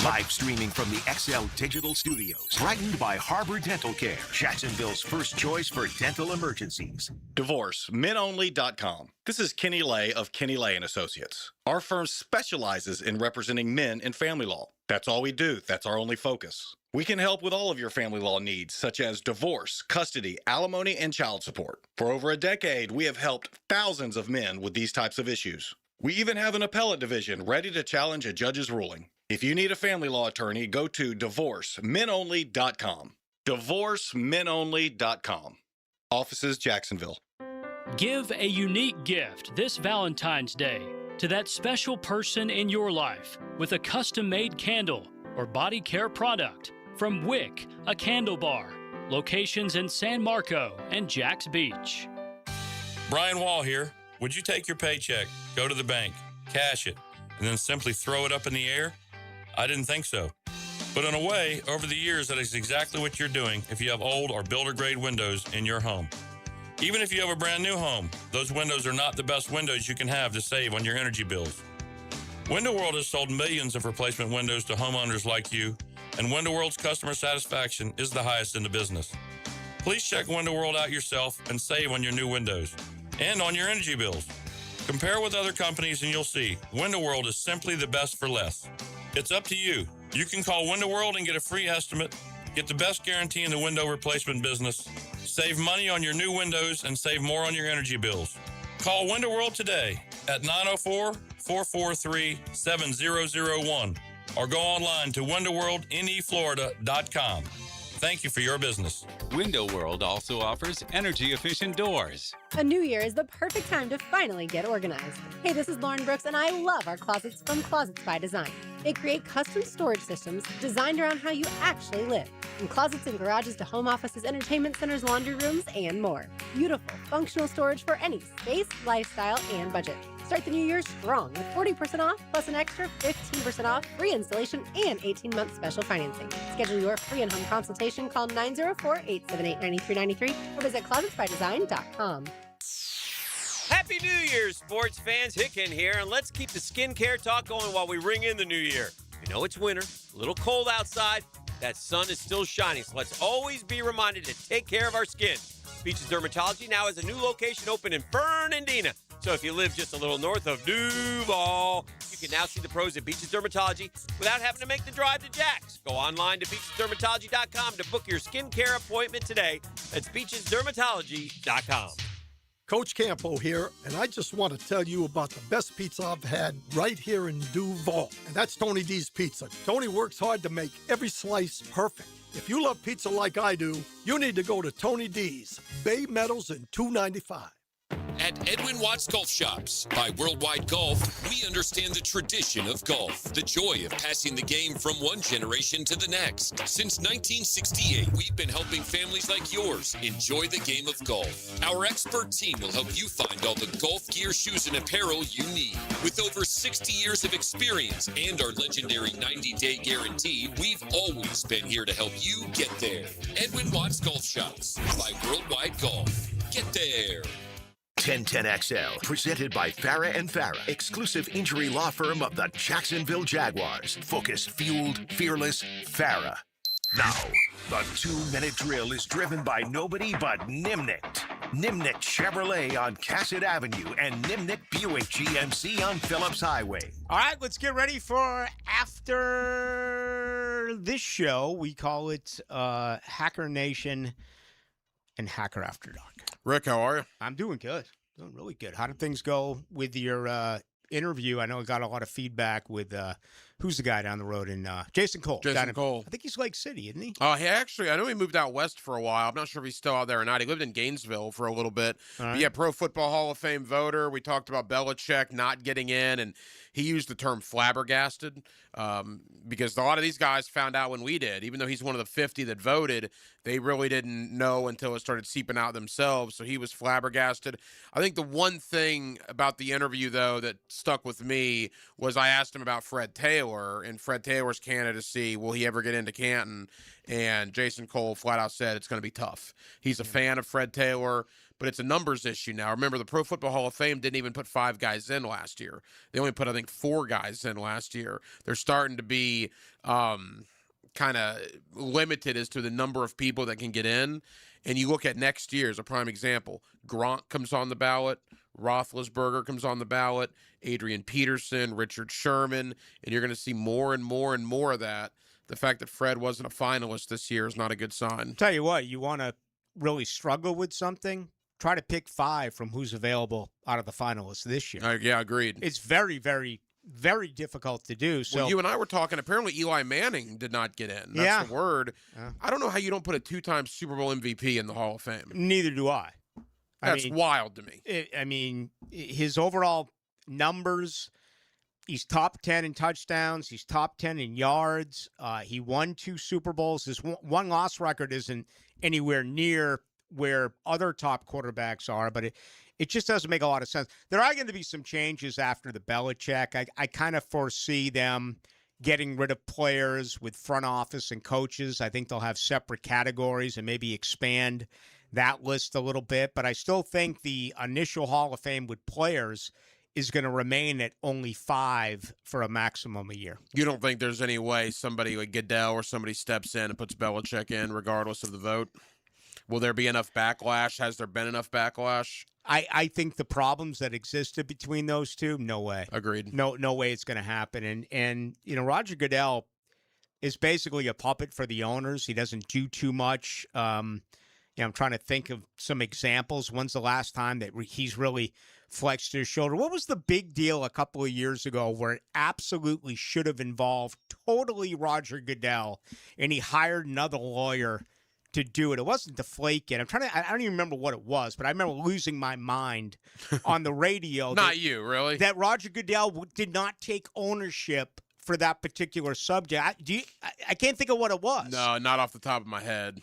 Live streaming from the XL Digital Studios. Brightened by Harbor Dental Care, Jacksonville's first choice for dental emergencies. DivorceMenOnly.com. This is Kenny Lay of Kenny Lay & Associates. Our firm specializes in representing men in family law. That's all we do. That's our only focus. We can help with all of your family law needs, such as divorce, custody, alimony, and child support. For over a decade, we have helped thousands of men with these types of issues. We even have an appellate division ready to challenge a judge's ruling. If you need a family law attorney, go to DivorceMenOnly.com. DivorceMenOnly.com. Offices, Jacksonville. Give a unique gift this Valentine's Day to that special person in your life with a custom-made candle or body care product from Wick, a candle bar. Locations in San Marco and Jacks Beach. Brian Wall here. Would you take your paycheck, go to the bank, cash it, and then simply throw it up in the air? I didn't think so. But in a way, over the years, that is exactly what you're doing if you have old or builder-grade windows in your home. Even if you have a brand new home, those windows are not the best windows you can have to save on your energy bills. Window World has sold millions of replacement windows to homeowners like you, and Window World's customer satisfaction is the highest in the business. Please check Window World out yourself and save on your new windows and on your energy bills. Compare with other companies and you'll see Window World is simply the best for less. It's up to you. You can call Window World and get a free estimate, get the best guarantee in the window replacement business, save money on your new windows, and save more on your energy bills. Call Window World today at 904-443-7001 or go online to windowworldneflorida.com. Thank you for your business. Window World also offers energy-efficient doors. A new year is the perfect time to finally get organized. Hey, this is Lauren Brooks, and I love our closets from Closets by Design. They create custom storage systems designed around how you actually live. From closets and garages to home offices, entertainment centers, laundry rooms, and more. Beautiful, functional storage for any space, lifestyle, and budget. Start the new year strong with 40% off plus an extra 15% off, free installation, and 18-month special financing. Schedule your free in-home consultation. Call 904-878-9393 or visit closetsbydesign.com. Happy New Year, sports fans. Hicken here, and let's keep the skincare talk going while we ring in the new year. You know it's winter, a little cold outside. That sun is still shining, so let's always be reminded to take care of our skin. Beaches Dermatology now has a new location open in Fernandina. So if you live just a little north of Duval, you can now see the pros at Beaches Dermatology without having to make the drive to Jack's. Go online to beachesdermatology.com to book your skincare appointment today. That's beachesdermatology.com. Coach Campo here, and I just want to tell you about the best pizza I've had right here in Duval, and that's Tony D's Pizza. Tony works hard to make every slice perfect. If you love pizza like I do, you need to go to Tony D's, Bay Meadows and 295. At Edwin Watts Golf Shops by Worldwide Golf, we understand the tradition of golf, the joy of passing the game from one generation to the next. Since 1968, we've been helping families like yours enjoy the game of golf. Our expert team will help you find all the golf gear, shoes, and apparel you need. With over 60 years of experience and our legendary 90-day guarantee, we've always been here to help you get there. Edwin Watts Golf Shops by Worldwide Golf. Get there. 1010XL, presented by Farah and Farah, exclusive injury law firm of the Jacksonville Jaguars. Focused, fueled, fearless, Farah. Now, the 2-minute drill is driven by nobody but Nimnicht. Nimnicht Chevrolet on Cassett Avenue and Nimnicht Buick GMC on Phillips Highway. All right, let's get ready for after this show. We call it Hacker Nation and Hacker After Dark. Rick, how are you? I'm doing good. Doing really good. How did things go with your interview? I know I got a lot of feedback with who's the guy down the road in Jason Cole. Jason Cole. I think he's Lake City, isn't he? He actually, I know he moved out west for a while. I'm not sure if he's still out there or not. He lived in Gainesville for a little bit. Right. Yeah, Pro Football Hall of Fame voter. We talked about Belichick not getting in, and he used the term flabbergasted because a lot of these guys found out when we did. Even though he's one of the 50 that voted, they really didn't know until it started seeping out themselves. So he was flabbergasted. I think the one thing about the interview, though, that stuck with me was I asked him about Fred Taylor and Fred Taylor's candidacy. Will he ever get into Canton? And Jason Cole flat out said it's going to be tough. He's a fan of Fred Taylor, but it's a numbers issue now. Remember, the Pro Football Hall of Fame didn't even put 5 guys in last year. They only put, I think, 4 guys in last year. They're starting to be kind of limited as to the number of people that can get in. And you look at next year as a prime example. Gronk comes on the ballot. Roethlisberger comes on the ballot. Adrian Peterson, Richard Sherman. And you're going to see more and more and more of that. The fact that Fred wasn't a finalist this year is not a good sign. Tell you what, you want to really struggle with something, try to pick 5 from who's available out of the finalists this year. Yeah, agreed. It's very, very, very difficult to do. So well, you and I were talking. Apparently, Eli Manning did not get in. That's the word. I don't know how you don't put a 2-time Super Bowl MVP in the Hall of Fame. Neither do I. That's wild to me. His overall numbers, he's top 10 in touchdowns. He's top 10 in yards. He won 2 Super Bowls. His one-loss record isn't anywhere near where other top quarterbacks are, but it just doesn't make a lot of sense. There are going to be some changes after the Belichick. I kind of foresee them getting rid of players with front office and coaches. I think they'll have separate categories and maybe expand that list a little bit. But I still think the initial Hall of Fame with players is going to remain at only 5 for a maximum a year. You don't think there's any way somebody like Goodell or somebody steps in and puts Belichick in regardless of the vote? Will there be enough backlash? Has there been enough backlash? I think the problems that existed between those two, no way. Agreed. No way it's going to happen. And Roger Goodell is basically a puppet for the owners. He doesn't do too much. I'm trying to think of some examples. When's the last time that he's really flexed his shoulder? What was the big deal a couple of years ago where it absolutely should have involved totally Roger Goodell, and he hired another lawyer to do it? It wasn't Deflategate. I don't even remember what it was, but I remember losing my mind on the radio. Not you, really? That Roger Goodell did not take ownership for that particular subject. I can't think of what it was. No, not off the top of my head.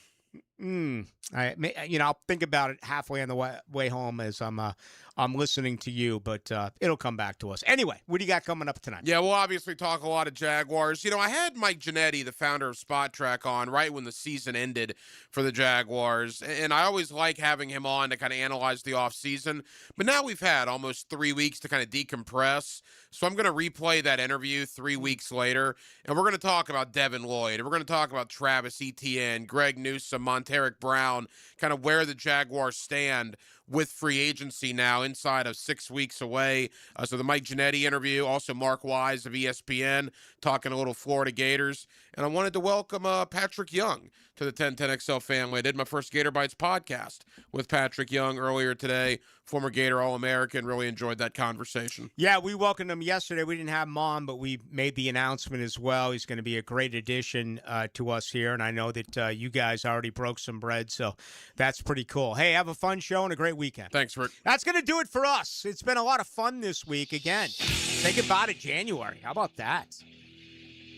I'll think about it halfway on the way home as I'm listening to you, but it'll come back to us. Anyway, what do you got coming up tonight? Yeah, we'll obviously talk a lot of Jaguars. I had Mike Giannetti, the founder of Spot Track, on right when the season ended for the Jaguars, and I always like having him on to kind of analyze the offseason. But now we've had almost 3 weeks to kind of decompress, so I'm going to replay that interview 3 weeks later, and we're going to talk about Devin Lloyd, and we're going to talk about Travis Etienne, Greg Newsome, Monteric Brown, kind of where the Jaguars stand with free agency now inside of 6 weeks away. So the Mike Giannetti interview, also Mark Wise of ESPN talking a little Florida Gators. And I wanted to welcome Patrick Young to the 1010XL family. I did my first Gator Bites podcast with Patrick Young earlier today, former Gator All-American. Really enjoyed that conversation. Yeah, we welcomed him yesterday. We didn't have him on, but we made the announcement as well. He's going to be a great addition to us here, and I know that you guys already broke some bread, so that's pretty cool. Hey, have a fun show and a great great weekend. Thanks, Rick. That's going to do it for us. It's been a lot of fun this week. Again, say goodbye to January. How about that?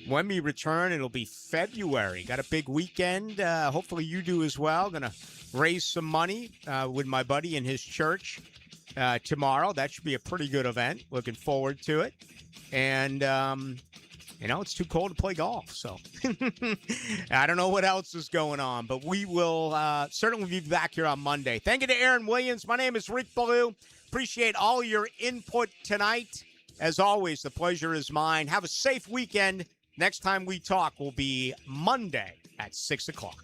When we return, it'll be February. Got a big weekend. Hopefully you do as well. Going to raise some money with my buddy in his church tomorrow. That should be a pretty good event. Looking forward to it. And, it's too cold to play golf. So I don't know what else is going on, but we will certainly be back here on Monday. Thank you to Aaron Williams. My name is Rick Ballou. Appreciate all your input tonight. As always, the pleasure is mine. Have a safe weekend. Next time we talk will be Monday at 6 o'clock.